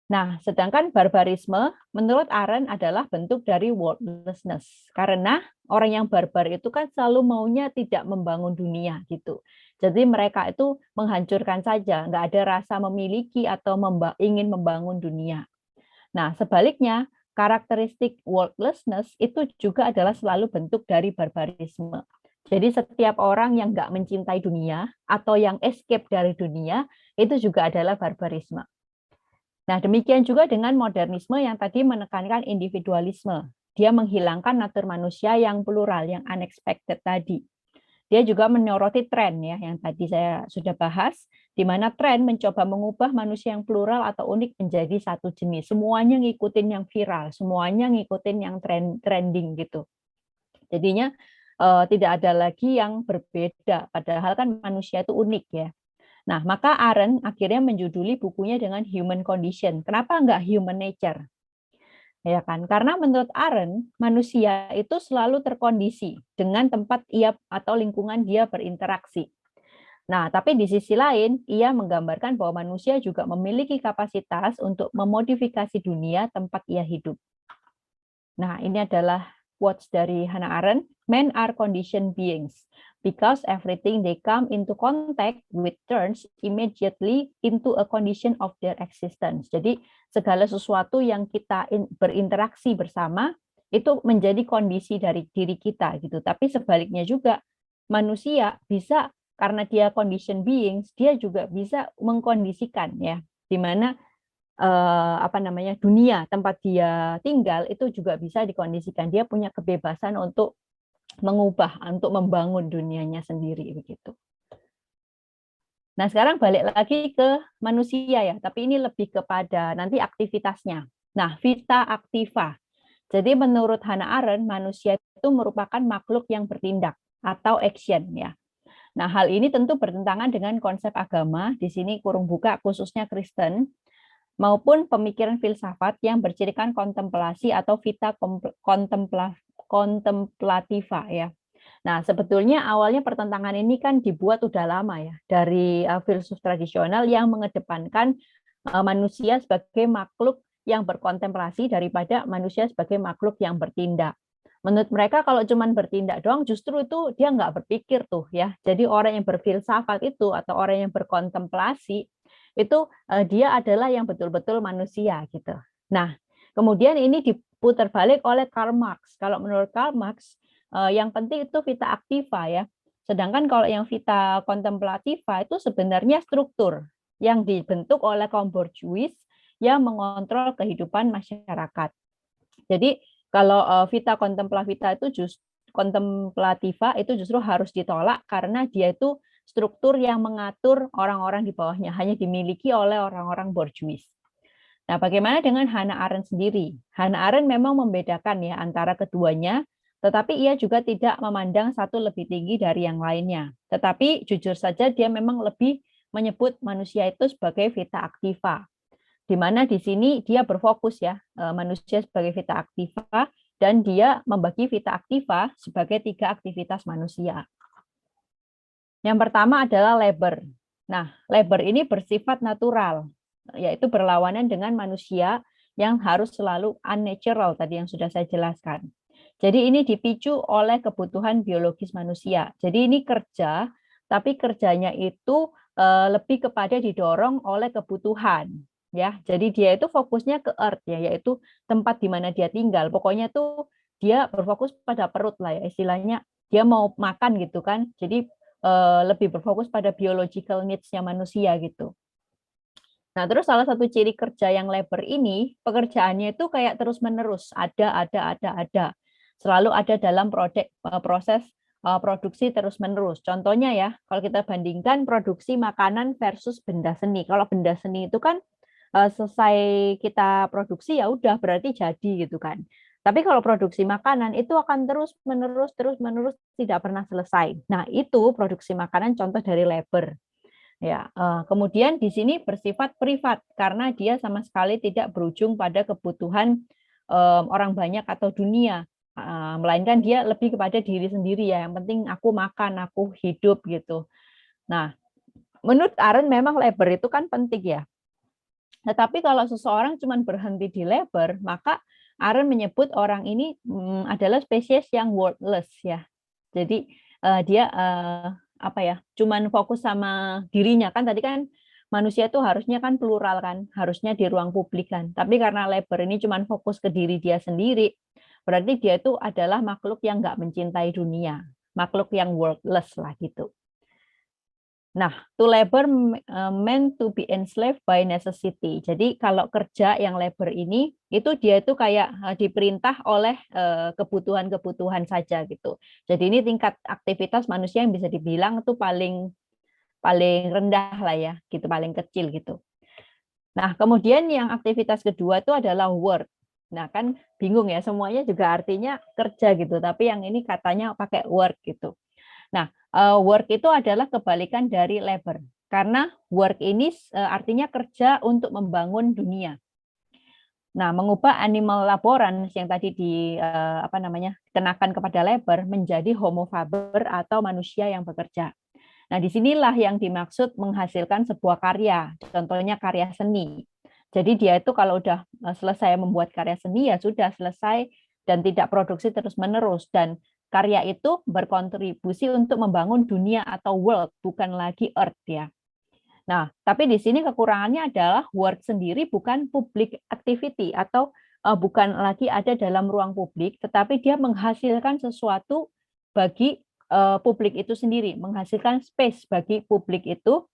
Nah, sedangkan barbarisme menurut Arendt adalah bentuk dari worldlessness. Karena orang yang barbar itu kan selalu maunya tidak membangun dunia gitu. Jadi mereka itu menghancurkan saja, nggak ada rasa memiliki atau ingin membangun dunia. Nah, sebaliknya, karakteristik worldlessness itu juga adalah selalu bentuk dari barbarisme. Jadi setiap orang yang nggak mencintai dunia atau yang escape dari dunia, itu juga adalah barbarisme. Nah, demikian juga dengan modernisme yang tadi menekankan individualisme. Dia menghilangkan natur manusia yang plural, yang unexpected tadi. Dia juga menyoroti tren ya, yang tadi saya sudah bahas, di mana tren mencoba mengubah manusia yang plural atau unik menjadi satu jenis. Semuanya ngikutin yang viral, semuanya ngikutin yang trending gitu. Jadinya tidak ada lagi yang berbeda, padahal kan manusia itu unik ya. Nah, maka Arendt akhirnya menjuduli bukunya dengan human condition. Kenapa enggak human nature? Ya kan? Karena menurut Arendt, manusia itu selalu terkondisi dengan tempat ia atau lingkungan dia berinteraksi. Nah, tapi di sisi lain, ia menggambarkan bahwa manusia juga memiliki kapasitas untuk memodifikasi dunia tempat ia hidup. Nah, ini adalah quotes dari Hannah Arendt. Men are conditioned beings because everything they come into contact with turns immediately into a condition of their existence. Jadi segala sesuatu yang kita berinteraksi bersama itu menjadi kondisi dari diri kita gitu. Tapi sebaliknya juga manusia bisa, karena dia condition beings, dia juga bisa mengkondisikan ya, di mana dunia tempat dia tinggal itu juga bisa dikondisikan. Dia punya kebebasan untuk mengubah, untuk membangun dunianya sendiri begitu. Nah, sekarang balik lagi ke manusia ya, tapi ini lebih kepada nanti aktivitasnya. Nah, vita activa. Jadi menurut Hannah Arendt, manusia itu merupakan makhluk yang bertindak atau action ya. Nah, hal ini tentu bertentangan dengan konsep agama, di sini kurung buka khususnya Kristen, maupun pemikiran filsafat yang bercirikan kontemplasi atau vita kontemplativa ya. Nah, sebetulnya awalnya pertentangan ini kan dibuat udah lama ya dari filsuf tradisional yang mengedepankan manusia sebagai makhluk yang berkontemplasi daripada manusia sebagai makhluk yang bertindak. Menurut mereka kalau cuman bertindak doang justru itu dia nggak berpikir tuh ya. Jadi orang yang berfilsafat itu atau orang yang berkontemplasi itu dia adalah yang betul-betul manusia gitu. Nah, kemudian ini diputar balik oleh Karl Marx. Kalau menurut Karl Marx yang penting itu vita activa ya. Sedangkan kalau yang vita kontemplativa itu sebenarnya struktur yang dibentuk oleh kaum borjuis yang mengontrol kehidupan masyarakat. Jadi kalau vita kontemplativa itu justru harus ditolak karena dia itu struktur yang mengatur orang-orang di bawahnya, hanya dimiliki oleh orang-orang borjuis. Nah, bagaimana dengan Hannah Arendt sendiri? Hannah Arendt memang membedakan ya antara keduanya, tetapi ia juga tidak memandang satu lebih tinggi dari yang lainnya. Tetapi jujur saja dia memang lebih menyebut manusia itu sebagai vita activa, di mana di sini dia berfokus ya manusia sebagai vita activa dan dia membagi vita activa sebagai 3 aktivitas manusia. Yang pertama adalah labor. Nah, labor ini bersifat natural, yaitu berlawanan dengan manusia yang harus selalu unnatural tadi yang sudah saya jelaskan. Jadi ini dipicu oleh kebutuhan biologis manusia. Jadi ini kerja, tapi kerjanya itu lebih kepada didorong oleh kebutuhan, ya. Jadi dia itu fokusnya ke earth ya, yaitu tempat di mana dia tinggal. Pokoknya tuh dia berfokus pada perut lah ya, istilahnya dia mau makan gitu kan. Jadi lebih berfokus pada biological needs-nya manusia gitu. Nah, terus salah satu ciri kerja yang labor ini, pekerjaannya itu kayak terus-menerus, ada. Selalu ada dalam proses produksi terus-menerus. Contohnya ya, kalau kita bandingkan produksi makanan versus benda seni. Kalau benda seni itu kan selesai kita produksi ya udah berarti jadi gitu kan. Tapi kalau produksi makanan itu akan terus-menerus tidak pernah selesai. Nah, itu produksi makanan contoh dari labor. Ya, kemudian di sini bersifat privat karena dia sama sekali tidak berujung pada kebutuhan orang banyak atau dunia, melainkan dia lebih kepada diri sendiri ya. Yang penting aku makan, aku hidup gitu. Nah, menurut Aren memang labor itu kan penting ya. Tetapi kalau seseorang cuma berhenti di labor, maka Aren menyebut orang ini adalah spesies yang worthless ya. Jadi dia apa ya, cuman fokus sama dirinya kan tadi kan manusia itu harusnya kan plural kan, harusnya di ruang publik kan. Tapi karena labor ini cuman fokus ke diri dia sendiri, berarti dia itu adalah makhluk yang nggak mencintai dunia, makhluk yang worthless lah gitu. Nah, to labor meant to be enslaved by necessity. Jadi kalau kerja yang labor ini itu dia itu kayak diperintah oleh kebutuhan-kebutuhan saja gitu. Jadi ini tingkat aktivitas manusia yang bisa dibilang itu paling paling rendah lah ya, gitu paling kecil gitu. Nah, kemudian yang aktivitas kedua itu adalah work. Nah, kan bingung ya, semuanya juga artinya kerja gitu, tapi yang ini katanya pakai work gitu. Nah, work itu adalah kebalikan dari labor. Karena work ini artinya kerja untuk membangun dunia. Nah, mengubah animal laborans yang tadi apa namanya, dikenakan kepada labor menjadi homo faber atau manusia yang bekerja. Nah, disinilah yang dimaksud menghasilkan sebuah karya, contohnya karya seni. Jadi dia itu kalau udah selesai membuat karya seni ya sudah selesai dan tidak produksi terus-menerus dan karya itu berkontribusi untuk membangun dunia atau world, bukan lagi earth ya. Nah, tapi di sini kekurangannya adalah work sendiri bukan public activity atau bukan lagi ada dalam ruang publik, tetapi dia menghasilkan sesuatu bagi publik itu sendiri, menghasilkan space bagi publik itu.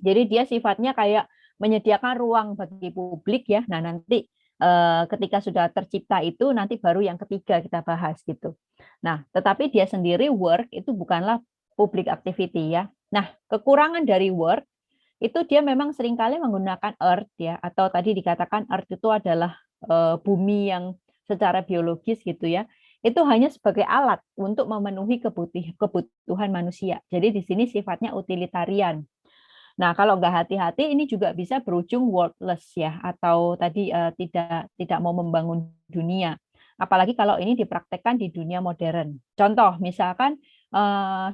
Jadi dia sifatnya kayak menyediakan ruang bagi publik ya. Nah, nanti ketika sudah tercipta itu nanti baru yang ketiga kita bahas gitu. Nah, tetapi dia sendiri work itu bukanlah public activity ya. Nah, kekurangan dari work itu dia memang seringkali menggunakan earth ya, atau tadi dikatakan earth itu adalah bumi yang secara biologis gitu ya, itu hanya sebagai alat untuk memenuhi kebutuhan manusia. Jadi di sini sifatnya utilitarian. Nah, kalau nggak hati-hati ini juga bisa berujung worthless ya, atau tadi tidak mau membangun dunia. Apalagi kalau ini dipraktekkan di dunia modern. Contoh, misalkan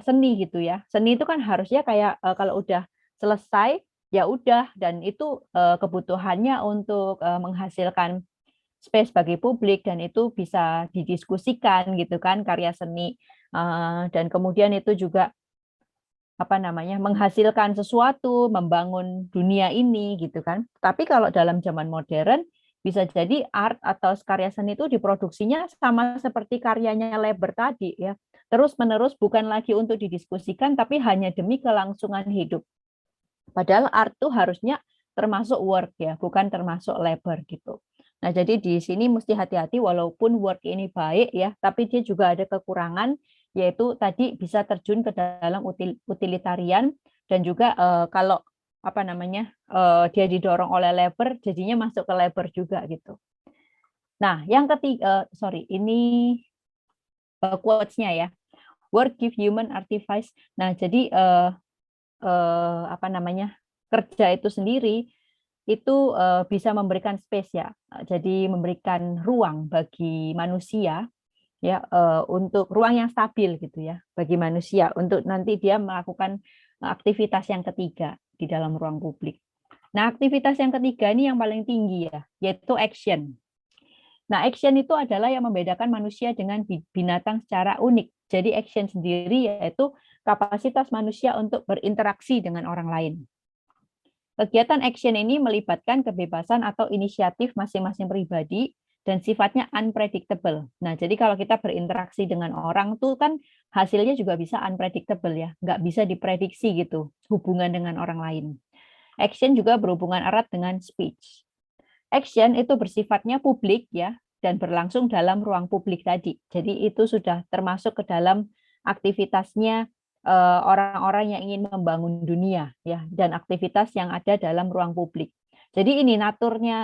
seni gitu ya. Seni itu kan harusnya kayak kalau udah selesai ya udah dan itu kebutuhannya untuk menghasilkan space bagi publik dan itu bisa didiskusikan gitu kan karya seni dan kemudian itu juga apa namanya menghasilkan sesuatu, membangun dunia ini gitu kan. Tapi kalau dalam zaman modern bisa jadi art atau karya seni itu diproduksinya sama seperti karyanya labor tadi ya. Terus-menerus bukan lagi untuk didiskusikan tapi hanya demi kelangsungan hidup. Padahal art itu harusnya termasuk work ya, bukan termasuk labor gitu. Nah, jadi di sini mesti hati-hati walaupun work ini baik ya, tapi dia juga ada kekurangan yaitu tadi bisa terjun ke dalam utilitarian dan juga kalau apa namanya dia didorong oleh labor jadinya masuk ke labor juga gitu. Nah, yang ketiga sorry ini quotes-nya ya. Work give human artifice. Nah, jadi apa namanya kerja itu sendiri itu bisa memberikan space ya, jadi memberikan ruang bagi manusia ya untuk ruang yang stabil gitu ya bagi manusia untuk nanti dia melakukan aktivitas yang ketiga di dalam ruang publik. Nah, aktivitas yang ketiga ini yang paling tinggi ya, yaitu action. Nah, action itu adalah yang membedakan manusia dengan binatang secara unik. Jadi action sendiri yaitu kapasitas manusia untuk berinteraksi dengan orang lain. Kegiatan action ini melibatkan kebebasan atau inisiatif masing-masing pribadi dan sifatnya unpredictable. Nah, jadi kalau kita berinteraksi dengan orang tuh kan hasilnya juga bisa unpredictable ya, nggak bisa diprediksi gitu hubungan dengan orang lain. Action juga berhubungan erat dengan speech. Action itu bersifatnya publik ya dan berlangsung dalam ruang publik tadi. Jadi itu sudah termasuk ke dalam aktivitasnya orang-orang yang ingin membangun dunia ya dan aktivitas yang ada dalam ruang publik. Jadi ini naturnya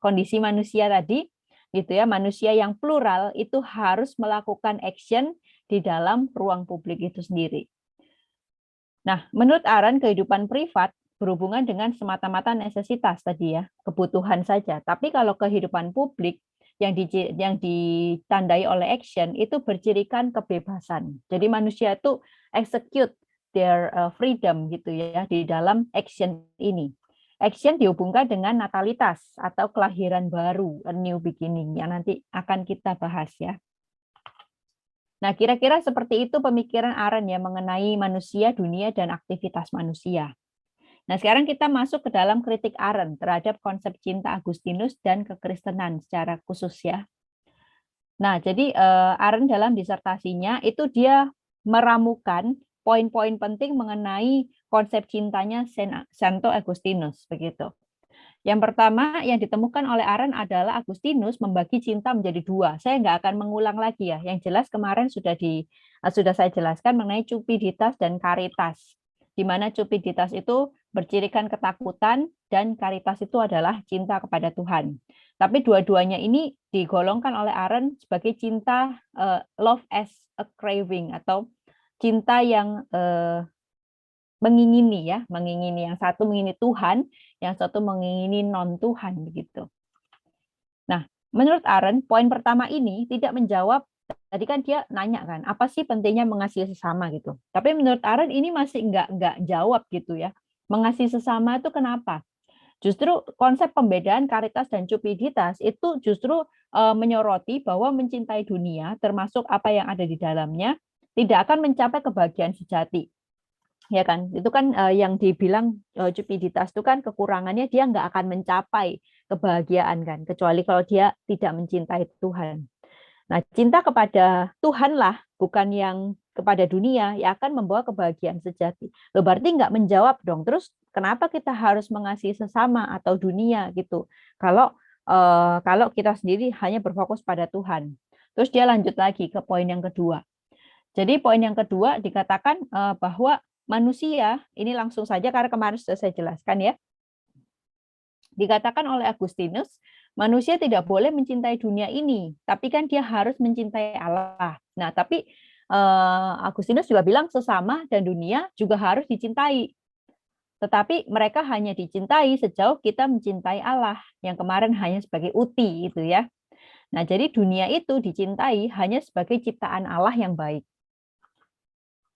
kondisi manusia tadi gitu ya, manusia yang plural itu harus melakukan action di dalam ruang publik itu sendiri. Nah, menurut Arendt kehidupan privat berhubungan dengan semata-mata necesitas tadi ya, kebutuhan saja. Tapi kalau kehidupan publik yang ditandai oleh action itu bercirikan kebebasan. Jadi manusia itu execute their freedom gitu ya di dalam action ini. Action dihubungkan dengan natalitas atau kelahiran baru, a new beginning yang nanti akan kita bahas ya. Nah, kira-kira seperti itu pemikiran Arendt ya mengenai manusia, dunia, dan aktivitas manusia. Nah, sekarang kita masuk ke dalam kritik Arendt terhadap konsep cinta Agustinus dan kekristenan secara khusus ya. Nah, jadi Arendt dalam disertasinya itu dia meramukan poin-poin penting mengenai konsep cintanya Santo Agustinus begitu. Yang pertama yang ditemukan oleh Arendt adalah Agustinus membagi cinta menjadi dua. Saya nggak akan mengulang lagi ya. Yang jelas kemarin sudah saya jelaskan mengenai cupiditas dan caritas. Di mana cupiditas itu bercirikan ketakutan dan caritas itu adalah cinta kepada Tuhan. Tapi dua-duanya ini digolongkan oleh Arendt sebagai cinta love as a craving atau cinta yang mengingini ya, mengingini, yang satu mengingini Tuhan, yang satu mengingini non Tuhan begitu. Nah, menurut Arendt poin pertama ini tidak menjawab, tadi kan dia nanya kan, apa sih pentingnya mengasihi sesama gitu. Tapi menurut Arendt ini masih nggak jawab gitu ya. Mengasihi sesama itu kenapa? Justru konsep pembedaan caritas dan cupiditas itu justru menyoroti bahwa mencintai dunia termasuk apa yang ada di dalamnya tidak akan mencapai kebahagiaan sejati. Ya kan, itu kan yang dibilang cupiditas itu kan kekurangannya dia nggak akan mencapai kebahagiaan kan, kecuali kalau dia tidak mencintai Tuhan. Nah, cinta kepada Tuhanlah, bukan yang kepada dunia, yang akan membawa kebahagiaan sejati. Loh, berarti nggak menjawab dong. Terus kenapa kita harus mengasihi sesama atau dunia gitu? Kalau kita sendiri hanya berfokus pada Tuhan. Terus dia lanjut lagi ke poin yang kedua. Jadi poin yang kedua dikatakan bahwa manusia, ini langsung saja karena kemarin sudah saya jelaskan ya. Dikatakan oleh Agustinus, manusia tidak boleh mencintai dunia ini, tapi kan dia harus mencintai Allah. Nah, tapi Agustinus juga bilang sesama dan dunia juga harus dicintai. Tetapi mereka hanya dicintai sejauh kita mencintai Allah, yang kemarin hanya sebagai uti itu ya. Nah, jadi dunia itu dicintai hanya sebagai ciptaan Allah yang baik.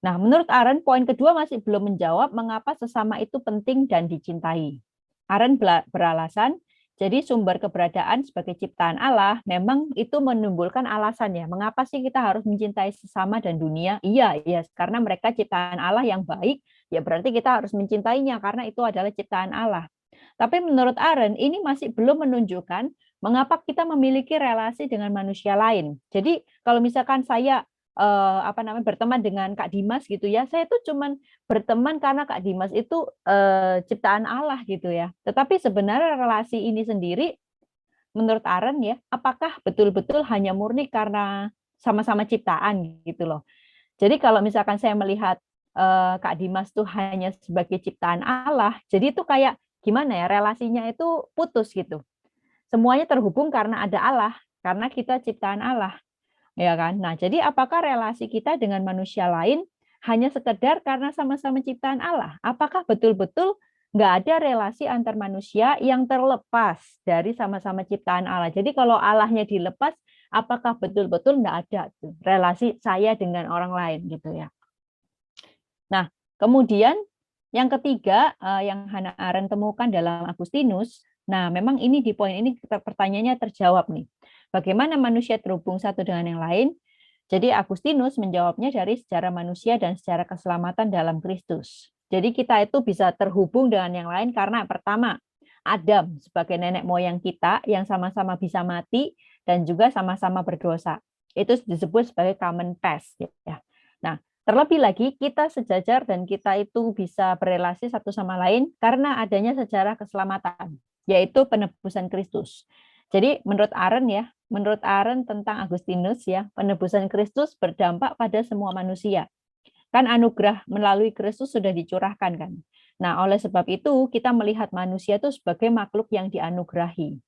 Nah, menurut Arendt, poin kedua masih belum menjawab mengapa sesama itu penting dan dicintai. Arendt beralasan, jadi sumber keberadaan sebagai ciptaan Allah memang itu menimbulkan alasan ya, mengapa sih kita harus mencintai sesama dan dunia? Iya, karena mereka ciptaan Allah yang baik, ya berarti kita harus mencintainya karena itu adalah ciptaan Allah. Tapi menurut Arendt, ini masih belum menunjukkan mengapa kita memiliki relasi dengan manusia lain. Jadi kalau misalkan saya berteman dengan Kak Dimas gitu ya, saya tuh cuman berteman karena Kak Dimas itu ciptaan Allah gitu ya. Tetapi sebenarnya relasi ini sendiri menurut Arendt ya, apakah betul-betul hanya murni karena sama-sama ciptaan gitu loh. Jadi kalau misalkan saya melihat Kak Dimas tuh hanya sebagai ciptaan Allah, jadi itu kayak gimana ya, relasinya itu putus gitu. Semuanya terhubung karena ada Allah, karena kita ciptaan Allah. Ya kan? Nah, jadi apakah relasi kita dengan manusia lain hanya sekedar karena sama-sama ciptaan Allah? Apakah betul-betul nggak ada relasi antar manusia yang terlepas dari sama-sama ciptaan Allah? Jadi kalau Allahnya dilepas, apakah betul-betul nggak ada tuh relasi saya dengan orang lain gitu ya? Nah, kemudian yang ketiga yang Hannah Arendt temukan dalam Agustinus, nah memang ini di poin ini pertanyaannya terjawab nih. bagaimana manusia terhubung satu dengan yang lain? Jadi Agustinus menjawabnya dari sejarah manusia dan sejarah keselamatan dalam Kristus. Jadi kita itu bisa terhubung dengan yang lain karena pertama, Adam sebagai nenek moyang kita yang sama-sama bisa mati dan juga sama-sama berdosa. Itu disebut sebagai common past ya. Nah, terlebih lagi kita sejajar dan kita itu bisa berelasi satu sama lain karena adanya sejarah keselamatan, yaitu penebusan Kristus. Jadi menurut Aren tentang Agustinus ya, penebusan Kristus berdampak pada semua manusia. Kan anugerah melalui Kristus sudah dicurahkan kan. Nah, oleh sebab itu kita melihat manusia itu sebagai makhluk yang dianugerahi.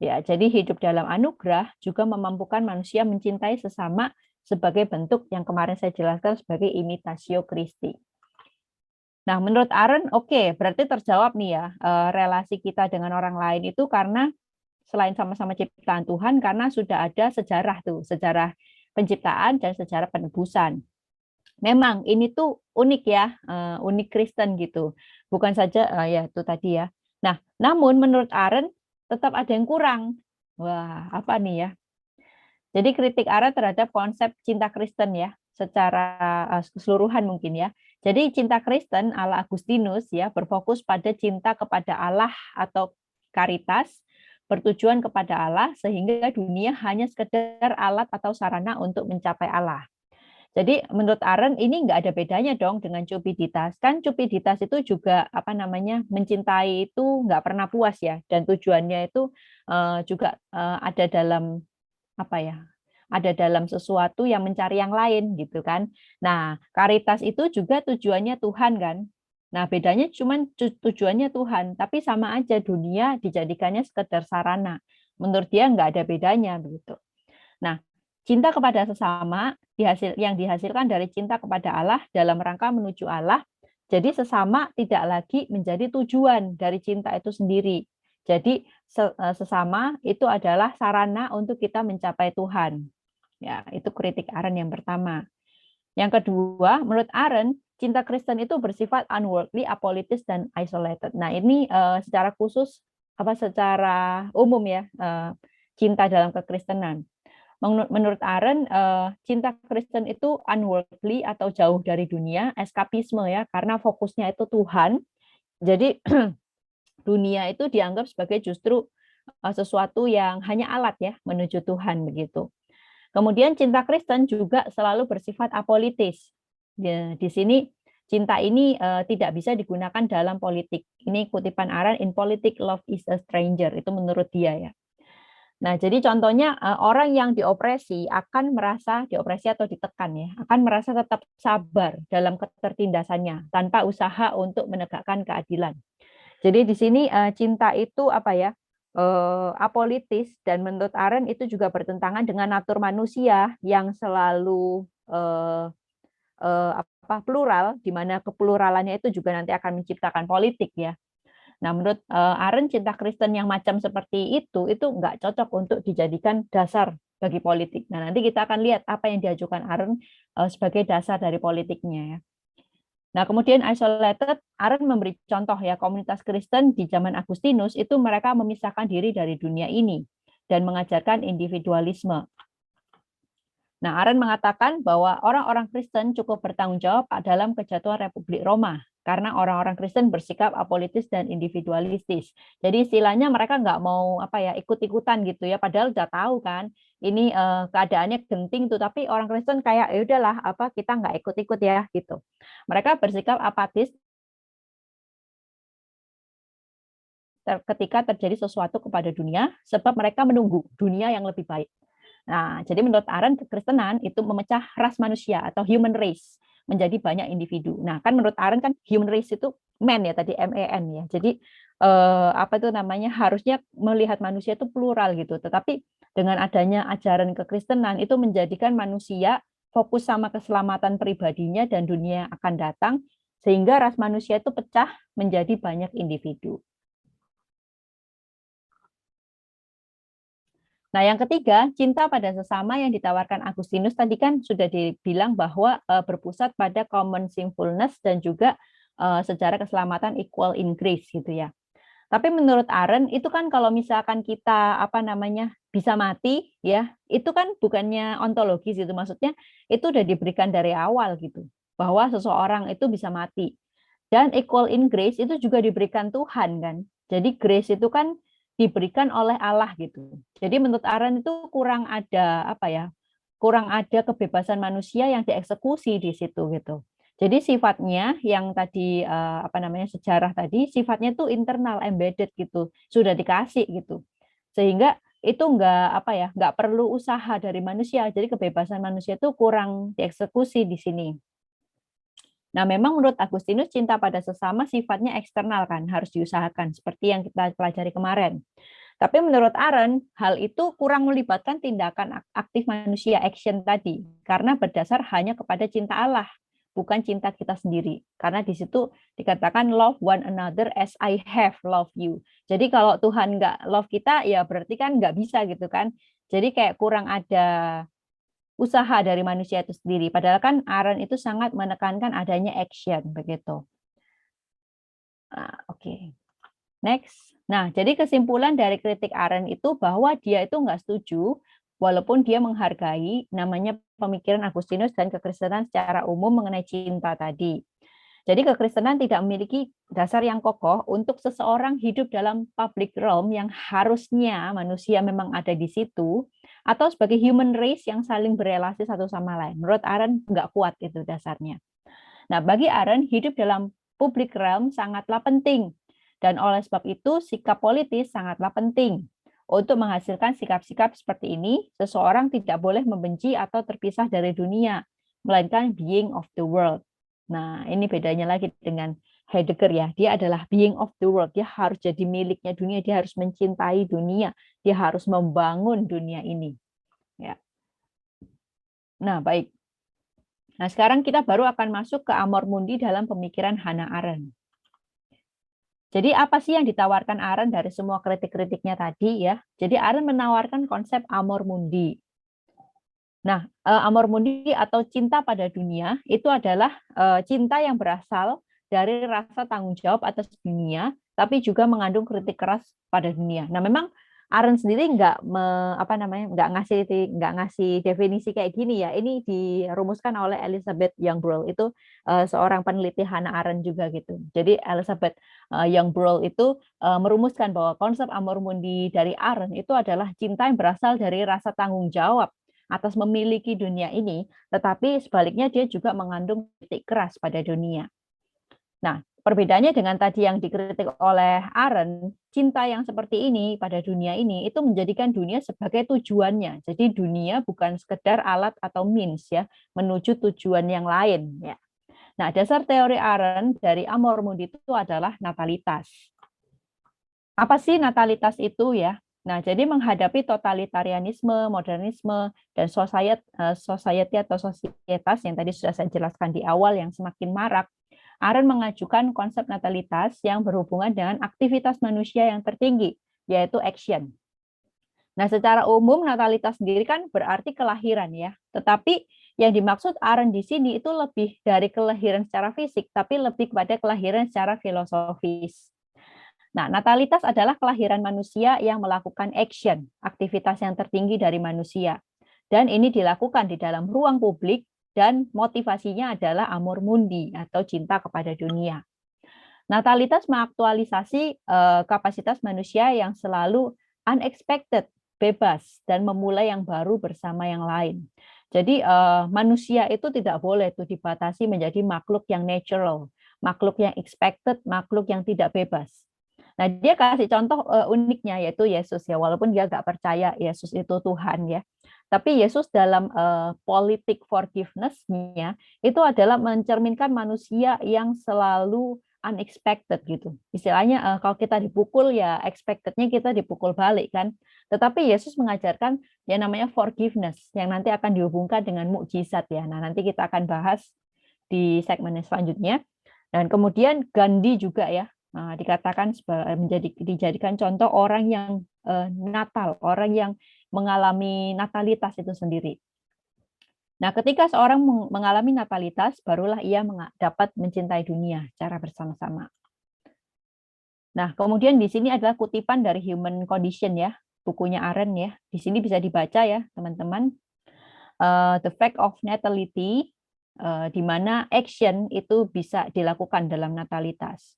Ya, jadi hidup dalam anugerah juga memampukan manusia mencintai sesama sebagai bentuk yang kemarin saya jelaskan sebagai imitatio Christi. Nah, menurut Aren, oke, berarti terjawab nih ya, relasi kita dengan orang lain itu karena selain sama-sama ciptaan Tuhan, karena sudah ada sejarah tuh, sejarah penciptaan dan sejarah penebusan. Memang ini tuh unik ya, unik Kristen gitu. Bukan saja ya itu tadi ya. Nah, namun menurut Aren tetap ada yang kurang. Wah, apa nih ya? Jadi kritik Aren terhadap konsep cinta Kristen ya, secara keseluruhan mungkin ya. Jadi cinta Kristen ala Agustinus ya berfokus pada cinta kepada Allah atau caritas, bertujuan kepada Allah sehingga dunia hanya sekedar alat atau sarana untuk mencapai Allah. Jadi menurut Aren ini nggak ada bedanya dong dengan cupiditas. Kan cupiditas itu juga apa namanya mencintai itu nggak pernah puas ya, dan tujuannya itu juga ada dalam apa ya? Ada dalam sesuatu yang mencari yang lain gitu kan. Nah, karitas itu juga tujuannya Tuhan kan. Nah, bedanya cuma tujuannya Tuhan, tapi sama aja dunia dijadikannya sekedar sarana. Menurut dia nggak ada bedanya begitu. Nah, cinta kepada sesama yang dihasilkan dari cinta kepada Allah dalam rangka menuju Allah. Jadi sesama tidak lagi menjadi tujuan dari cinta itu sendiri. Jadi sesama itu adalah sarana untuk kita mencapai Tuhan. Ya, itu kritik Aren yang pertama. Yang kedua, menurut Aren, cinta Kristen itu bersifat unworldly, apolitis, dan isolated. Nah, ini secara khusus secara umum ya, cinta dalam kekristenan. Menurut Aren, cinta Kristen itu unworldly atau jauh dari dunia, eskapisme ya, karena fokusnya itu Tuhan. Jadi dunia itu dianggap sebagai justru sesuatu yang hanya alat ya menuju Tuhan begitu. Kemudian cinta Kristen juga selalu bersifat apolitis. Di sini cinta ini tidak bisa digunakan dalam politik. Ini kutipan Aren, in politics love is a stranger. Itu menurut dia ya. Nah, jadi contohnya orang yang diopresi akan merasa diopresi atau ditekan ya, akan merasa tetap sabar dalam ketertindasannya tanpa usaha untuk menegakkan keadilan. Jadi di sini cinta itu apa ya? Apolitis, dan menurut Aren itu juga bertentangan dengan natur manusia yang selalu plural, di mana kepluralannya itu juga nanti akan menciptakan politik ya. Nah, menurut Aren cinta Kristen yang macam seperti itu nggak cocok untuk dijadikan dasar bagi politik. Nah, nanti kita akan lihat apa yang diajukan Aren sebagai dasar dari politiknya ya. Nah, kemudian isolated, Aren memberi contoh ya, komunitas Kristen di zaman Agustinus itu mereka memisahkan diri dari dunia ini dan mengajarkan individualisme. Nah, Aren mengatakan bahwa orang-orang Kristen cukup bertanggung jawab dalam kejatuhan Republik Roma karena orang-orang Kristen bersikap apolitis dan individualistis. Jadi istilahnya mereka nggak mau ikut-ikutan gitu ya, padahal udah tahu kan ini keadaannya genting tuh, tapi orang Kristen kayak ya udahlah kita nggak ikut-ikut ya gitu. Mereka bersikap apatis ketika terjadi sesuatu kepada dunia sebab mereka menunggu dunia yang lebih baik. Nah, jadi menurut Aren kekristenan itu memecah ras manusia atau human race menjadi banyak individu. Nah, kan menurut Aren kan human race itu man ya tadi man ya. Jadi harusnya melihat manusia itu plural gitu. Tetapi dengan adanya ajaran kekristenan itu menjadikan manusia fokus sama keselamatan pribadinya dan dunia yang akan datang sehingga ras manusia itu pecah menjadi banyak individu. Nah, yang ketiga, cinta pada sesama yang ditawarkan Agustinus tadi kan sudah dibilang bahwa berpusat pada common sinfulness dan juga sejarah keselamatan equal in grace gitu ya. Tapi menurut Arendt itu kan kalau misalkan kita bisa mati ya, itu kan bukannya ontologis itu, maksudnya itu udah diberikan dari awal gitu, bahwa seseorang itu bisa mati. Dan equal in grace itu juga diberikan Tuhan kan. Jadi grace itu kan diberikan oleh Allah gitu. Jadi menurut Arendt itu kurang ada kebebasan manusia yang dieksekusi di situ gitu. Jadi sifatnya yang tadi sejarah tadi sifatnya itu internal embedded gitu, sudah dikasih gitu. Sehingga itu nggak perlu usaha dari manusia. Jadi kebebasan manusia itu kurang dieksekusi di sini. Nah, memang menurut Agustinus cinta pada sesama sifatnya eksternal kan, harus diusahakan seperti yang kita pelajari kemarin. Tapi menurut Arendt, hal itu kurang melibatkan tindakan aktif manusia, action tadi, karena berdasar hanya kepada cinta Allah, bukan cinta kita sendiri. Karena di situ dikatakan love one another as I have loved you. Jadi kalau Tuhan nggak love kita, ya berarti kan nggak bisa gitu kan. Jadi kayak kurang ada usaha dari manusia itu sendiri. Padahal kan Arendt itu sangat menekankan adanya action begitu. Nah, oke. Next. Nah, jadi kesimpulan dari kritik Arendt itu bahwa dia itu nggak setuju, walaupun dia menghargai namanya pemikiran Agustinus dan kekristenan secara umum mengenai cinta tadi. Jadi kekristenan tidak memiliki dasar yang kokoh untuk seseorang hidup dalam public realm yang harusnya manusia memang ada di situ, atau sebagai human race yang saling berelasi satu sama lain. Menurut Arendt nggak kuat itu dasarnya. Nah, bagi Arendt hidup dalam public realm sangatlah penting. Dan oleh sebab itu sikap politis sangatlah penting. Untuk menghasilkan sikap-sikap seperti ini, seseorang tidak boleh membenci atau terpisah dari dunia, melainkan being of the world. Nah, ini bedanya lagi dengan Heidegger ya. Dia adalah being of the world. Dia harus jadi miliknya dunia, dia harus mencintai dunia, dia harus membangun dunia ini. Ya. Nah, baik. Nah, sekarang kita baru akan masuk ke amor mundi dalam pemikiran Hannah Arendt. Jadi apa sih yang ditawarkan Arendt dari semua kritik-kritiknya tadi ya? Jadi Arendt menawarkan konsep amor mundi. Nah, amor mundi atau cinta pada dunia itu adalah cinta yang berasal dari rasa tanggung jawab atas dunia, tapi juga mengandung kritik keras pada dunia. Nah, memang Arendt sendiri nggak ngasih definisi kayak gini ya. Ini dirumuskan oleh Elizabeth Young-Brull, itu seorang peneliti Hannah Arendt juga gitu. Jadi Elizabeth Young-Brull itu merumuskan bahwa konsep amor mundi dari Arendt itu adalah cinta yang berasal dari rasa tanggung jawab atas memiliki dunia ini, tetapi sebaliknya dia juga mengandung kritik keras pada dunia. Nah, perbedaannya dengan tadi yang dikritik oleh Arendt, cinta yang seperti ini pada dunia ini itu menjadikan dunia sebagai tujuannya. Jadi dunia bukan sekedar alat atau means ya menuju tujuan yang lain ya. Nah, dasar teori Arendt dari amor mundi itu adalah natalitas. Apa sih natalitas itu ya? Nah, jadi menghadapi totalitarianisme, modernisme, dan society atau sosietas yang tadi sudah saya jelaskan di awal yang semakin marak, Arendt mengajukan konsep natalitas yang berhubungan dengan aktivitas manusia yang tertinggi, yaitu action. Nah, secara umum natalitas sendiri kan berarti kelahiran ya. Tetapi yang dimaksud Arendt di sini itu lebih dari kelahiran secara fisik, tapi lebih kepada kelahiran secara filosofis. Nah, natalitas adalah kelahiran manusia yang melakukan action, aktivitas yang tertinggi dari manusia. Dan ini dilakukan di dalam ruang publik dan motivasinya adalah amor mundi atau cinta kepada dunia. Natalitas mengaktualisasi kapasitas manusia yang selalu unexpected, bebas, dan memulai yang baru bersama yang lain. Jadi manusia itu tidak boleh itu dibatasi menjadi makhluk yang natural, makhluk yang expected, makhluk yang tidak bebas. Nah, dia kasih contoh uniknya yaitu Yesus ya, walaupun dia nggak percaya Yesus itu Tuhan ya. Tapi Yesus dalam politik forgiveness-nya itu adalah mencerminkan manusia yang selalu unexpected gitu. Istilahnya kalau kita dipukul ya expected-nya kita dipukul balik kan. Tetapi Yesus mengajarkan yang namanya forgiveness yang nanti akan dihubungkan dengan mukjizat ya. Nah, nanti kita akan bahas di segmen selanjutnya. Dan kemudian Gandhi juga ya, dikatakan dijadikan contoh orang yang natal, orang yang mengalami natalitas itu sendiri. Nah, ketika seorang mengalami natalitas, barulah ia dapat mencintai dunia secara bersama-sama. Nah, kemudian di sini adalah kutipan dari Human Condition ya, bukunya Arendt ya. Di sini bisa dibaca ya, teman-teman. The fact of natality, di mana action itu bisa dilakukan dalam natalitas.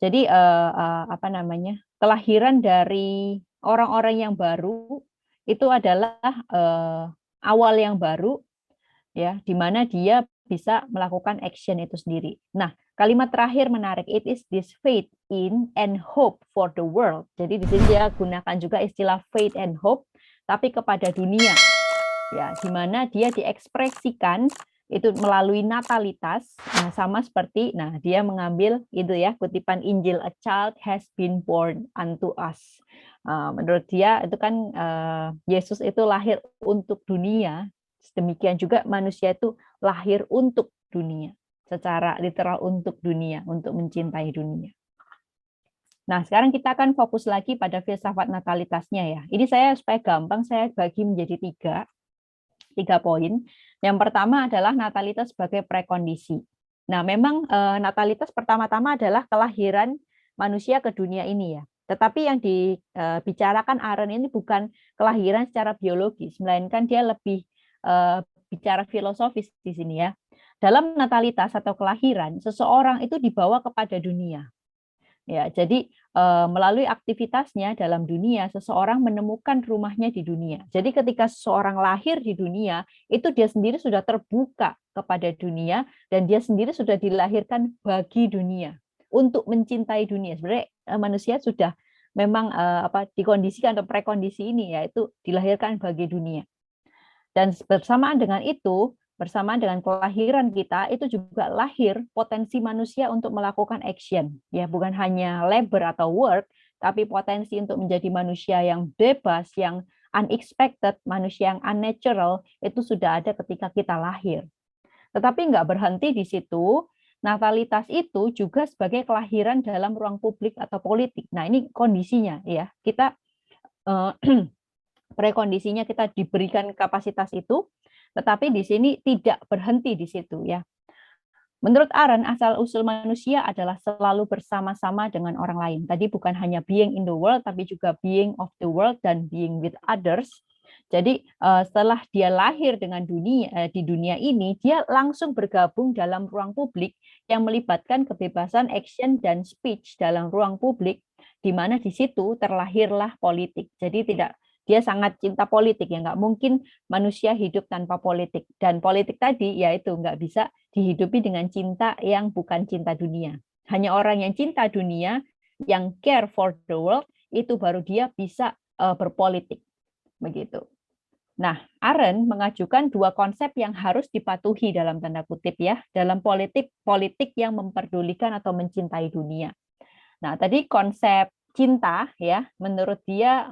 Jadi apa namanya, kelahiran dari orang-orang yang baru itu adalah awal yang baru ya, di mana dia bisa melakukan action itu sendiri. Nah, kalimat terakhir menarik, it is this faith in and hope for the world. Jadi di sini dia gunakan juga istilah faith and hope, tapi kepada dunia ya, di mana dia diekspresikan itu melalui natalitas. Nah, sama seperti dia mengambil itu ya, kutipan Injil, a child has been born unto us. Menurut dia itu kan Yesus itu lahir untuk dunia, demikian juga manusia itu lahir untuk dunia, secara literal untuk dunia, untuk mencintai dunia. Nah, sekarang kita akan fokus lagi pada filsafat natalitasnya ya. Ini saya supaya gampang saya bagi menjadi tiga poin. Yang pertama adalah natalitas sebagai prekondisi. Nah, memang natalitas pertama-tama adalah kelahiran manusia ke dunia ini ya. Tetapi yang dibicarakan Arendt ini bukan kelahiran secara biologis, melainkan dia lebih bicara filosofis di sini ya. Dalam natalitas atau kelahiran, seseorang itu dibawa kepada dunia. Ya, jadi melalui aktivitasnya dalam dunia, seseorang menemukan rumahnya di dunia. Jadi ketika seseorang lahir di dunia, itu dia sendiri sudah terbuka kepada dunia dan dia sendiri sudah dilahirkan bagi dunia untuk mencintai dunia. Sebenarnya manusia sudah memang dikondisikan atau prekondisi ini, yaitu dilahirkan bagi dunia. Dan bersamaan dengan itu, bersamaan dengan kelahiran kita, itu juga lahir potensi manusia untuk melakukan action. Ya, bukan hanya labor atau work, tapi potensi untuk menjadi manusia yang bebas, yang unexpected, manusia yang unnatural, itu sudah ada ketika kita lahir. Tetapi nggak berhenti di situ, natalitas itu juga sebagai kelahiran dalam ruang publik atau politik. Nah, ini kondisinya ya. Kita prekondisinya kita diberikan kapasitas itu, tetapi di sini tidak berhenti di situ ya. Menurut Arendt, asal-usul manusia adalah selalu bersama-sama dengan orang lain. Tadi bukan hanya being in the world, tapi juga being of the world dan being with others. Jadi setelah dia lahir dengan di dunia ini, dia langsung bergabung dalam ruang publik yang melibatkan kebebasan action dan speech dalam ruang publik, di mana di situ terlahirlah politik. Jadi dia sangat cinta politik ya, nggak mungkin manusia hidup tanpa politik. Dan politik tadi yaitu nggak bisa dihidupi dengan cinta yang bukan cinta dunia. Hanya orang yang cinta dunia, yang care for the world, itu baru dia bisa berpolitik. Begitu. Nah, Arendt mengajukan dua konsep yang harus dipatuhi dalam tanda kutip ya, dalam politik yang memperdulikan atau mencintai dunia. Nah, tadi konsep cinta ya, menurut dia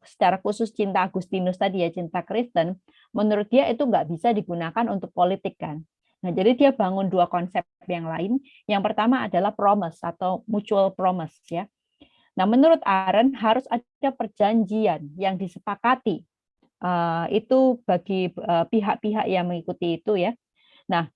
secara khusus cinta Agustinus tadi ya, cinta Kristen, menurut dia itu nggak bisa digunakan untuk politik kan. Nah, jadi dia bangun dua konsep yang lain. Yang pertama adalah promise atau mutual promise ya. Nah, menurut Arendt harus ada perjanjian yang disepakati itu bagi pihak-pihak yang mengikuti itu ya. Nah,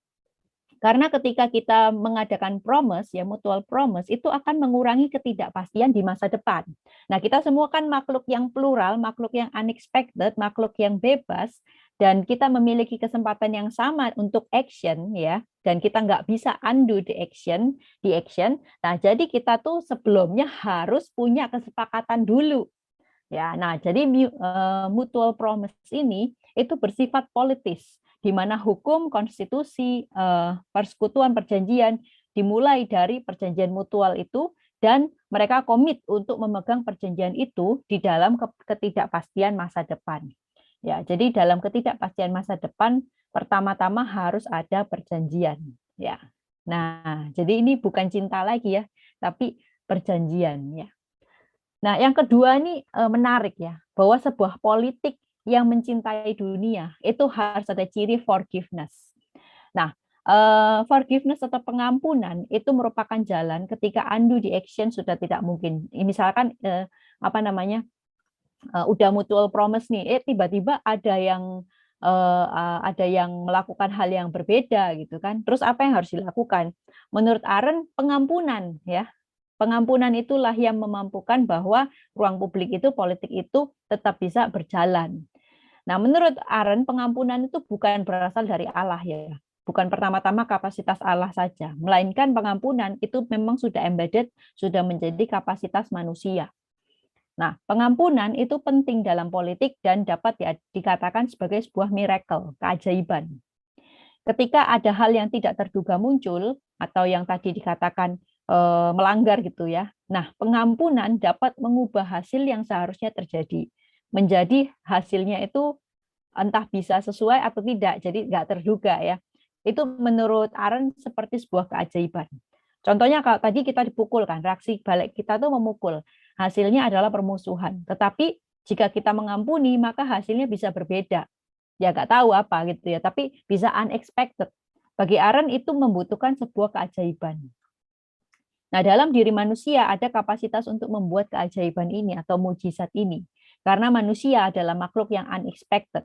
karena ketika kita mengadakan promise, ya mutual promise, itu akan mengurangi ketidakpastian di masa depan. Nah, kita semua kan makhluk yang plural, makhluk yang unexpected, makhluk yang bebas, dan kita memiliki kesempatan yang sama untuk action, ya. Dan kita nggak bisa undo the action. Nah, jadi kita tuh sebelumnya harus punya kesepakatan dulu. Ya, nah jadi mutual promise ini itu bersifat politis, di mana hukum, konstitusi, persekutuan, perjanjian dimulai dari perjanjian mutual itu dan mereka komit untuk memegang perjanjian itu di dalam ketidakpastian masa depan. Ya, jadi dalam ketidakpastian masa depan pertama-tama harus ada perjanjian. Ya, nah jadi ini bukan cinta lagi ya, tapi perjanjian ya. Nah, yang kedua ini menarik ya, bahwa sebuah politik yang mencintai dunia itu harus ada ciri forgiveness. Nah, forgiveness atau pengampunan itu merupakan jalan ketika undo the action sudah tidak mungkin. Misalkan udah mutual promise nih, tiba-tiba ada yang melakukan hal yang berbeda gitu kan. Terus apa yang harus dilakukan? Menurut Arendt pengampunan ya. pengampunan itulah yang memampukan bahwa ruang publik itu, politik itu tetap bisa berjalan. Nah, menurut Arendt, pengampunan itu bukan berasal dari Allah ya. Bukan pertama-tama kapasitas Allah saja, melainkan pengampunan itu memang sudah embedded, sudah menjadi kapasitas manusia. Nah, pengampunan itu penting dalam politik dan dapat dikatakan sebagai sebuah miracle, keajaiban. Ketika ada hal yang tidak terduga muncul atau yang tadi dikatakan melanggar gitu ya. Nah, pengampunan dapat mengubah hasil yang seharusnya terjadi menjadi hasilnya itu entah bisa sesuai atau tidak, jadi nggak terduga ya. Itu menurut Arendt seperti sebuah keajaiban. Contohnya kalau tadi kita dipukul kan, reaksi balik kita tuh memukul, hasilnya adalah permusuhan. Tetapi jika kita mengampuni, maka hasilnya bisa berbeda. Ya nggak tahu apa gitu ya, tapi bisa unexpected. Bagi Arendt itu membutuhkan sebuah keajaiban. Nah, dalam diri manusia ada kapasitas untuk membuat keajaiban ini atau mujizat ini. Karena manusia adalah makhluk yang unexpected.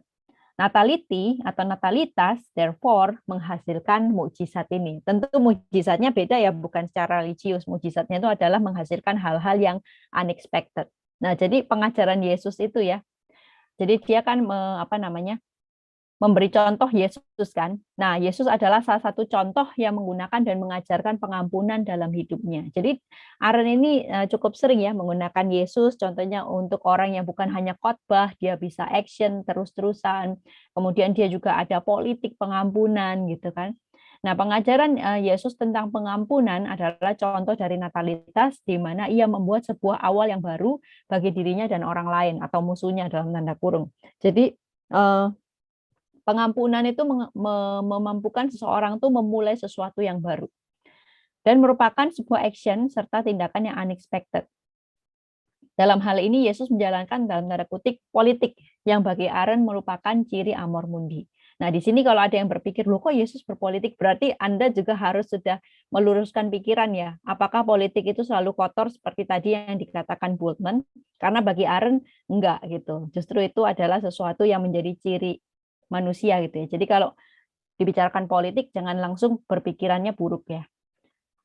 Natality atau natalitas, therefore, menghasilkan mukjizat ini. Tentu mukjizatnya beda ya, bukan secara religius. Mukjizatnya itu adalah menghasilkan hal-hal yang unexpected. Nah, jadi pengajaran Yesus itu ya. Jadi dia kan memberi contoh Yesus kan. Nah, Yesus adalah salah satu contoh yang menggunakan dan mengajarkan pengampunan dalam hidupnya. Jadi Arendt ini cukup sering ya menggunakan Yesus contohnya untuk orang yang bukan hanya khotbah, dia bisa action terus-terusan. Kemudian dia juga ada politik pengampunan gitu kan. Nah, pengajaran Yesus tentang pengampunan adalah contoh dari natalitas di mana ia membuat sebuah awal yang baru bagi dirinya dan orang lain atau musuhnya dalam tanda kurung. Jadi pengampunan itu memampukan seseorang tuh memulai sesuatu yang baru dan merupakan sebuah action serta tindakan yang unexpected. Dalam hal ini Yesus menjalankan dalam tanda kutip politik yang bagi Arendt merupakan ciri amor mundi. Nah, di sini kalau ada yang berpikir, loh kok Yesus berpolitik, berarti Anda juga harus sudah meluruskan pikiran ya. Apakah politik itu selalu kotor seperti tadi yang dikatakan Bultmann? Karena bagi Arendt enggak gitu. Justru itu adalah sesuatu yang menjadi ciri manusia gitu ya. Jadi kalau dibicarakan politik jangan langsung berpikirannya buruk ya.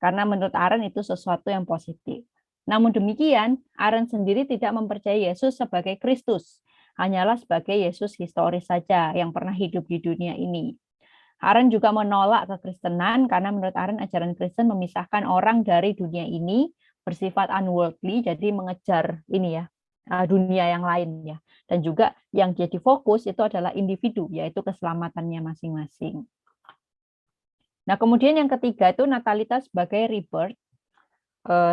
Karena menurut Arendt itu sesuatu yang positif. Namun demikian, Arendt sendiri tidak mempercayai Yesus sebagai Kristus, hanyalah sebagai Yesus historis saja yang pernah hidup di dunia ini. Arendt juga menolak kekristenan karena menurut Arendt ajaran Kristen memisahkan orang dari dunia ini, bersifat unworldly, jadi mengejar ini ya, dunia yang lain ya. Dan juga yang jadi fokus itu adalah individu, yaitu keselamatannya masing-masing. Nah, kemudian yang ketiga itu natalitas sebagai rebirth.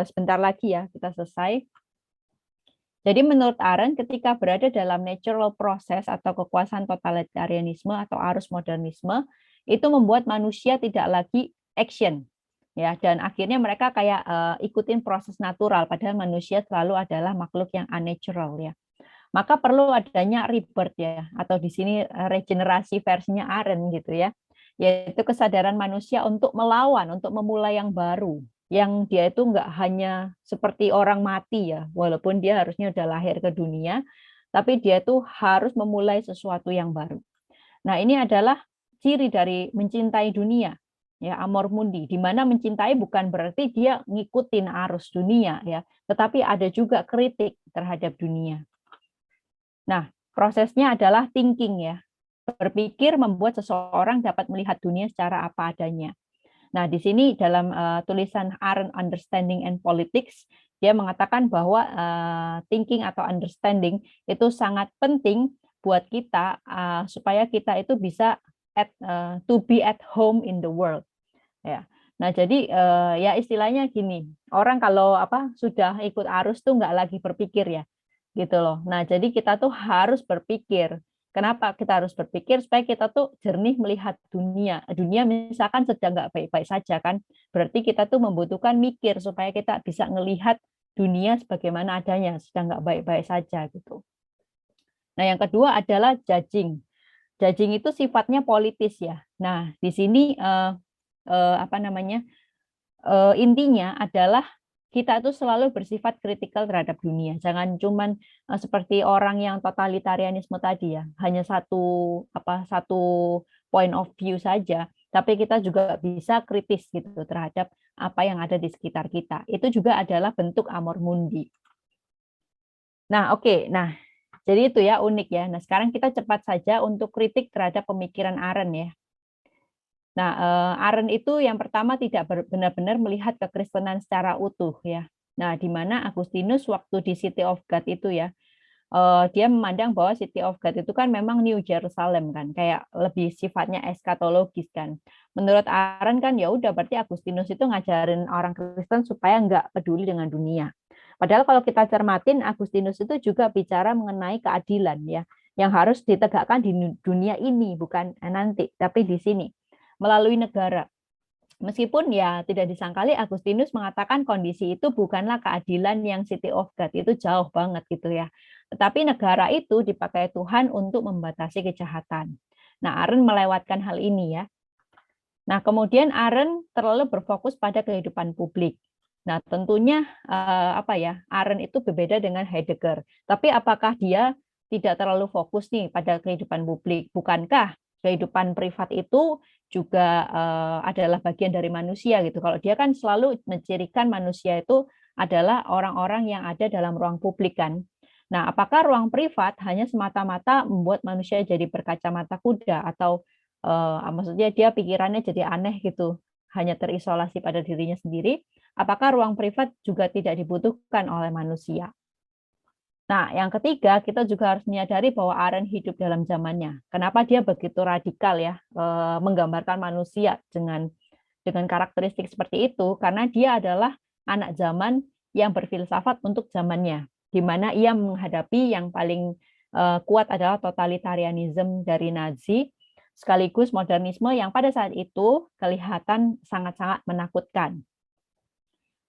Sebentar lagi ya, kita selesai. Jadi menurut Arendt, ketika berada dalam natural process atau kekuasaan totalitarianisme atau arus modernisme, itu membuat manusia tidak lagi action, ya, dan akhirnya mereka kayak ikutin proses natural, padahal manusia selalu adalah makhluk yang unnatural ya. Maka perlu adanya rebirth ya, atau di sini regenerasi versinya Arendt gitu ya, yaitu kesadaran manusia untuk melawan, untuk memulai yang baru, yang dia itu nggak hanya seperti orang mati ya, walaupun dia harusnya udah lahir ke dunia, tapi dia itu harus memulai sesuatu yang baru. Nah, ini adalah ciri dari mencintai dunia, ya, amor mundi, di mana mencintai bukan berarti dia ngikutin arus dunia ya, tetapi ada juga kritik terhadap dunia. Nah, prosesnya adalah thinking ya. Berpikir membuat seseorang dapat melihat dunia secara apa adanya. Nah, di sini dalam tulisan Arendt Understanding and Politics, dia mengatakan bahwa thinking atau understanding itu sangat penting buat kita supaya kita itu bisa to be at home in the world. Ya. Nah, jadi ya istilahnya gini, orang kalau sudah ikut arus tuh nggak lagi berpikir ya, gitu loh. Nah, jadi kita tuh harus berpikir. Kenapa kita harus berpikir? Supaya kita tuh jernih melihat dunia. Dunia misalkan sedang nggak baik-baik saja kan, berarti kita tuh membutuhkan mikir supaya kita bisa melihat dunia sebagaimana adanya, sedang nggak baik-baik saja gitu. Nah, yang kedua adalah judging. Judging itu sifatnya politis ya. Nah, di sini intinya adalah kita itu selalu bersifat kritikal terhadap dunia. Jangan cuman seperti orang yang totalitarianisme tadi ya, hanya satu point of view saja, tapi kita juga bisa kritis gitu terhadap apa yang ada di sekitar kita. Itu juga adalah bentuk amor mundi. Nah, oke. Nah, jadi itu ya unik ya. Nah, sekarang kita cepat saja untuk kritik terhadap pemikiran Arendt ya. Nah, Arendt itu yang pertama tidak benar-benar melihat kekristenan secara utuh ya. Nah, di mana Agustinus waktu di City of God itu ya, dia memandang bahwa City of God itu kan memang New Jerusalem kan, kayak lebih sifatnya eskatologis kan. Menurut Arendt kan ya udah berarti Agustinus itu ngajarin orang Kristen supaya nggak peduli dengan dunia. Padahal kalau kita cermatin Agustinus itu juga bicara mengenai keadilan ya, yang harus ditegakkan di dunia ini bukan nanti, tapi di sini melalui negara. Meskipun ya tidak disangkali Agustinus mengatakan kondisi itu bukanlah keadilan yang City of God, itu jauh banget gitu ya. Tetapi negara itu dipakai Tuhan untuk membatasi kejahatan. Nah, Arendt melewatkan hal ini ya. Nah, kemudian Arendt terlalu berfokus pada kehidupan publik. Nah, tentunya Arendt itu berbeda dengan Heidegger. Tapi apakah dia tidak terlalu fokus nih pada kehidupan publik? Bukankah kehidupan privat itu juga adalah bagian dari manusia gitu. Kalau dia kan selalu mencirikan manusia itu adalah orang-orang yang ada dalam ruang publik kan. Nah, apakah ruang privat hanya semata-mata membuat manusia jadi berkacamata kuda atau maksudnya dia pikirannya jadi aneh gitu, hanya terisolasi pada dirinya sendiri? Apakah ruang privat juga tidak dibutuhkan oleh manusia? Nah, yang ketiga, kita juga harus menyadari bahwa Arendt hidup dalam zamannya. Kenapa dia begitu radikal ya, menggambarkan manusia dengan karakteristik seperti itu? Karena dia adalah anak zaman yang berfilsafat untuk zamannya, di mana ia menghadapi yang paling kuat adalah totalitarianisme dari Nazi, sekaligus modernisme yang pada saat itu kelihatan sangat-sangat menakutkan.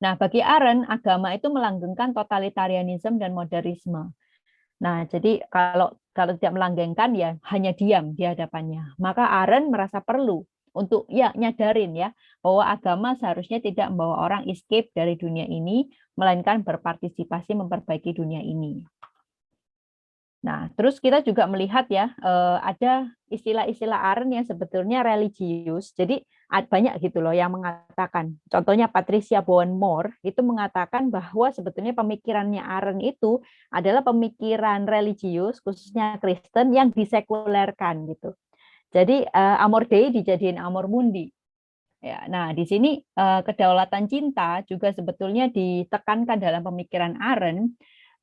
Nah, bagi Arendt, agama itu melanggengkan totalitarianisme dan modernisme. Nah, jadi kalau tidak melanggengkan ya hanya diam di hadapannya. Maka Arendt merasa perlu untuk ya nyadarin ya bahwa agama seharusnya tidak membawa orang escape dari dunia ini, melainkan berpartisipasi memperbaiki dunia ini. Nah, terus kita juga melihat ya, ada istilah-istilah Arendt yang sebetulnya religius. Jadi banyak gitu loh yang mengatakan. Contohnya Patricia Bowen-Moore itu mengatakan bahwa sebetulnya pemikirannya Arendt itu adalah pemikiran religius, khususnya Kristen yang disekulerkan gitu. Jadi amor Dei dijadiin amor mundi. Ya, nah di sini kedaulatan cinta juga sebetulnya ditekankan dalam pemikiran Arendt,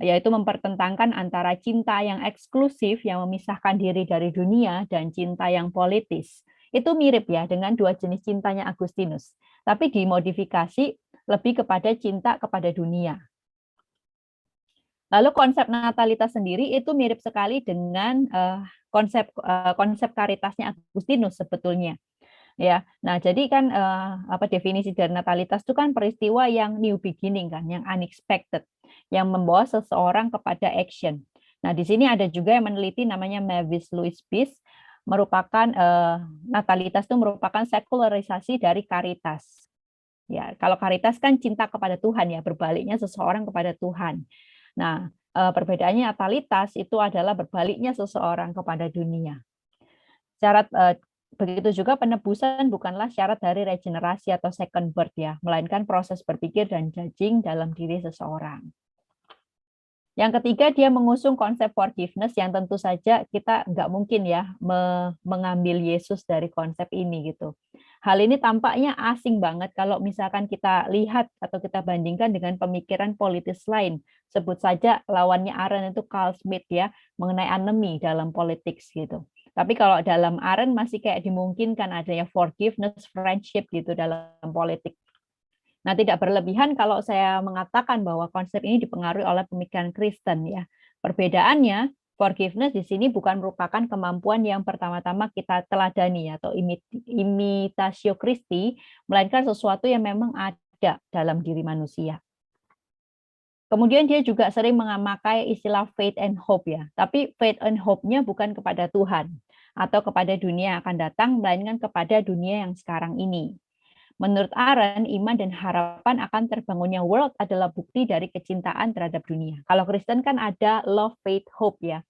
yaitu mempertentangkan antara cinta yang eksklusif yang memisahkan diri dari dunia dan cinta yang politis. Itu mirip ya dengan dua jenis cintanya Agustinus, tapi dimodifikasi lebih kepada cinta kepada dunia. Lalu konsep natalitas sendiri itu mirip sekali dengan konsep karitasnya Agustinus sebetulnya. Ya, nah jadi kan definisi dari natalitas itu kan peristiwa yang new beginning kan, yang unexpected, yang membawa seseorang kepada action. Nah di sini ada juga yang meneliti namanya Mavis Louise Biss, merupakan natalitas itu merupakan sekularisasi dari caritas. Ya, kalau caritas kan cinta kepada Tuhan ya, berbaliknya seseorang kepada Tuhan. Nah perbedaannya natalitas itu adalah berbaliknya seseorang kepada dunia. Syarat begitu juga penebusan bukanlah syarat dari regenerasi atau second birth ya, melainkan proses berpikir dan judging dalam diri seseorang. Yang ketiga, dia mengusung konsep forgiveness yang tentu saja kita nggak mungkin ya mengambil Yesus dari konsep ini gitu. Hal ini tampaknya asing banget kalau misalkan kita lihat atau kita bandingkan dengan pemikiran politis lain. Sebut saja lawannya Arendt itu Carl Schmitt ya, mengenai anemi dalam politik gitu. Tapi kalau dalam Arendt masih kayak dimungkinkan adanya forgiveness, friendship gitu dalam politik. Nah, tidak berlebihan kalau saya mengatakan bahwa konsep ini dipengaruhi oleh pemikiran Kristen ya. Perbedaannya, forgiveness di sini bukan merupakan kemampuan yang pertama-tama kita teladani atau imitatio Christi, melainkan sesuatu yang memang ada dalam diri manusia. Kemudian dia juga sering memakai istilah faith and hope ya. Tapi faith and hope-nya bukan kepada Tuhan atau kepada dunia yang akan datang, melainkan kepada dunia yang sekarang ini. Menurut Arendt, iman dan harapan akan terbangunnya world adalah bukti dari kecintaan terhadap dunia. Kalau Kristen kan ada love, faith, hope ya.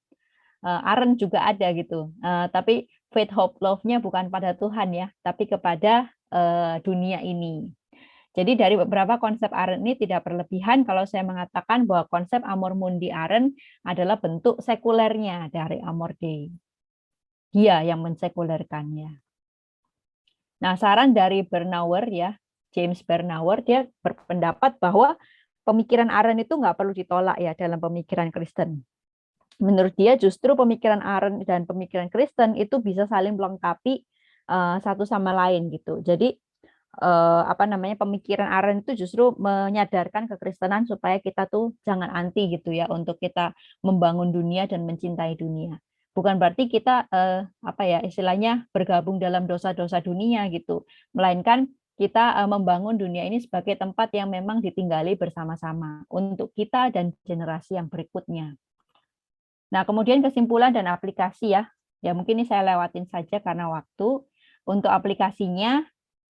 Arendt juga ada gitu. Tapi faith, hope, love-nya bukan pada Tuhan ya, tapi kepada dunia ini. Jadi dari beberapa konsep Arendt ini tidak berlebihan kalau saya mengatakan bahwa konsep amor mundi Arendt adalah bentuk sekulernya dari amor Dei. Dia yang mensekulerkannya. Nah, saran dari Bernauer ya, James Bernauer, dia berpendapat bahwa pemikiran Arendt itu nggak perlu ditolak ya dalam pemikiran Kristen. Menurut dia justru pemikiran Arendt dan pemikiran Kristen itu bisa saling melengkapi satu sama lain gitu. Jadi pemikiran Arendt itu justru menyadarkan kekristenan supaya kita tuh jangan anti gitu ya untuk kita membangun dunia dan mencintai dunia. Bukan berarti kita istilahnya bergabung dalam dosa-dosa dunia gitu, melainkan kita membangun dunia ini sebagai tempat yang memang ditinggali bersama-sama untuk kita dan generasi yang berikutnya. Nah, kemudian kesimpulan dan aplikasi ya. Ya mungkin ini saya lewatin saja karena waktu. Untuk aplikasinya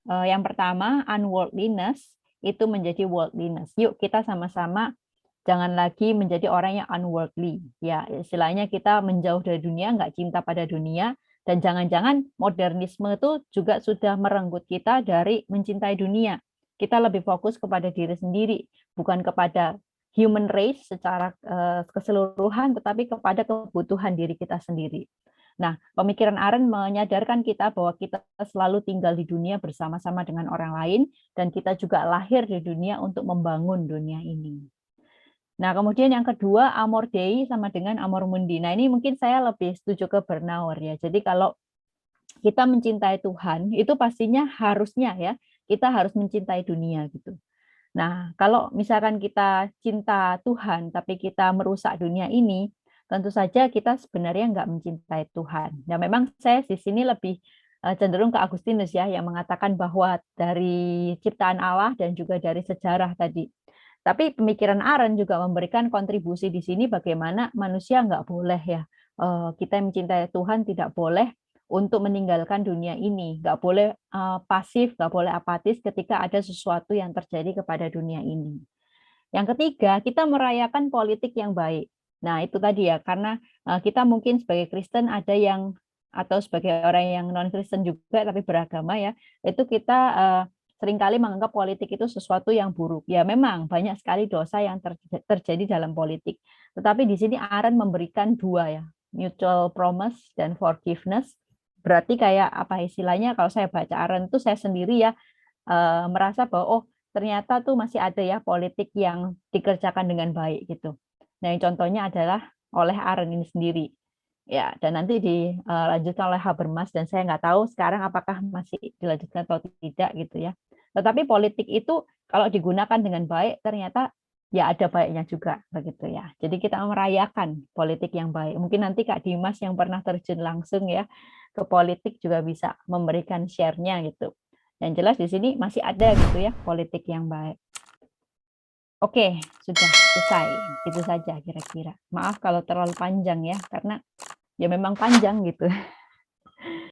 yang pertama, unworldliness itu menjadi worldliness. Yuk kita sama-sama jangan lagi menjadi orang yang unworldly. Ya, istilahnya kita menjauh dari dunia, nggak cinta pada dunia, dan jangan-jangan modernisme itu juga sudah merenggut kita dari mencintai dunia. Kita lebih fokus kepada diri sendiri, bukan kepada human race secara keseluruhan, tetapi kepada kebutuhan diri kita sendiri. Nah, pemikiran Arendt menyadarkan kita bahwa kita selalu tinggal di dunia bersama-sama dengan orang lain, dan kita juga lahir di dunia untuk membangun dunia ini. Nah, kemudian yang kedua, amor Dei sama dengan amor mundi. Nah, ini mungkin saya lebih setuju ke Bernauer ya. Jadi kalau kita mencintai Tuhan, itu pastinya harusnya ya, kita harus mencintai dunia gitu. Nah, kalau misalkan kita cinta Tuhan, tapi kita merusak dunia ini, tentu saja kita sebenarnya nggak mencintai Tuhan. Nah, memang saya di sini lebih cenderung ke Agustinus ya, yang mengatakan bahwa dari ciptaan Allah dan juga dari sejarah tadi. Tapi pemikiran Arendt juga memberikan kontribusi di sini bagaimana manusia nggak boleh ya, kita mencintai Tuhan tidak boleh untuk meninggalkan dunia ini, nggak boleh pasif, nggak boleh apatis ketika ada sesuatu yang terjadi kepada dunia ini. Yang ketiga, kita merayakan politik yang baik. Nah, itu tadi ya, karena kita mungkin sebagai Kristen ada yang, atau sebagai orang yang non-Kristen juga tapi beragama ya, itu kita seringkali menganggap politik itu sesuatu yang buruk. Ya memang banyak sekali dosa yang terjadi dalam politik. Tetapi di sini Arendt memberikan dua ya, mutual promise dan forgiveness. Berarti kayak apa istilahnya, kalau saya baca Arendt itu saya sendiri ya merasa bahwa oh ternyata tuh masih ada ya politik yang dikerjakan dengan baik gitu. Nah, yang contohnya adalah oleh Arendt ini sendiri. Ya, dan nanti dilanjutkan oleh Habermas, dan saya nggak tahu sekarang apakah masih dilanjutkan atau tidak gitu ya. Tetapi politik itu kalau digunakan dengan baik ternyata ya ada baiknya juga begitu ya. Jadi kita merayakan politik yang baik. Mungkin nanti Kak Dimas yang pernah terjun langsung ya ke politik juga bisa memberikan share-nya gitu. Yang jelas di sini masih ada gitu ya politik yang baik. Oke, sudah selesai. Itu saja kira-kira. Maaf kalau terlalu panjang ya, karena ya memang panjang gitu.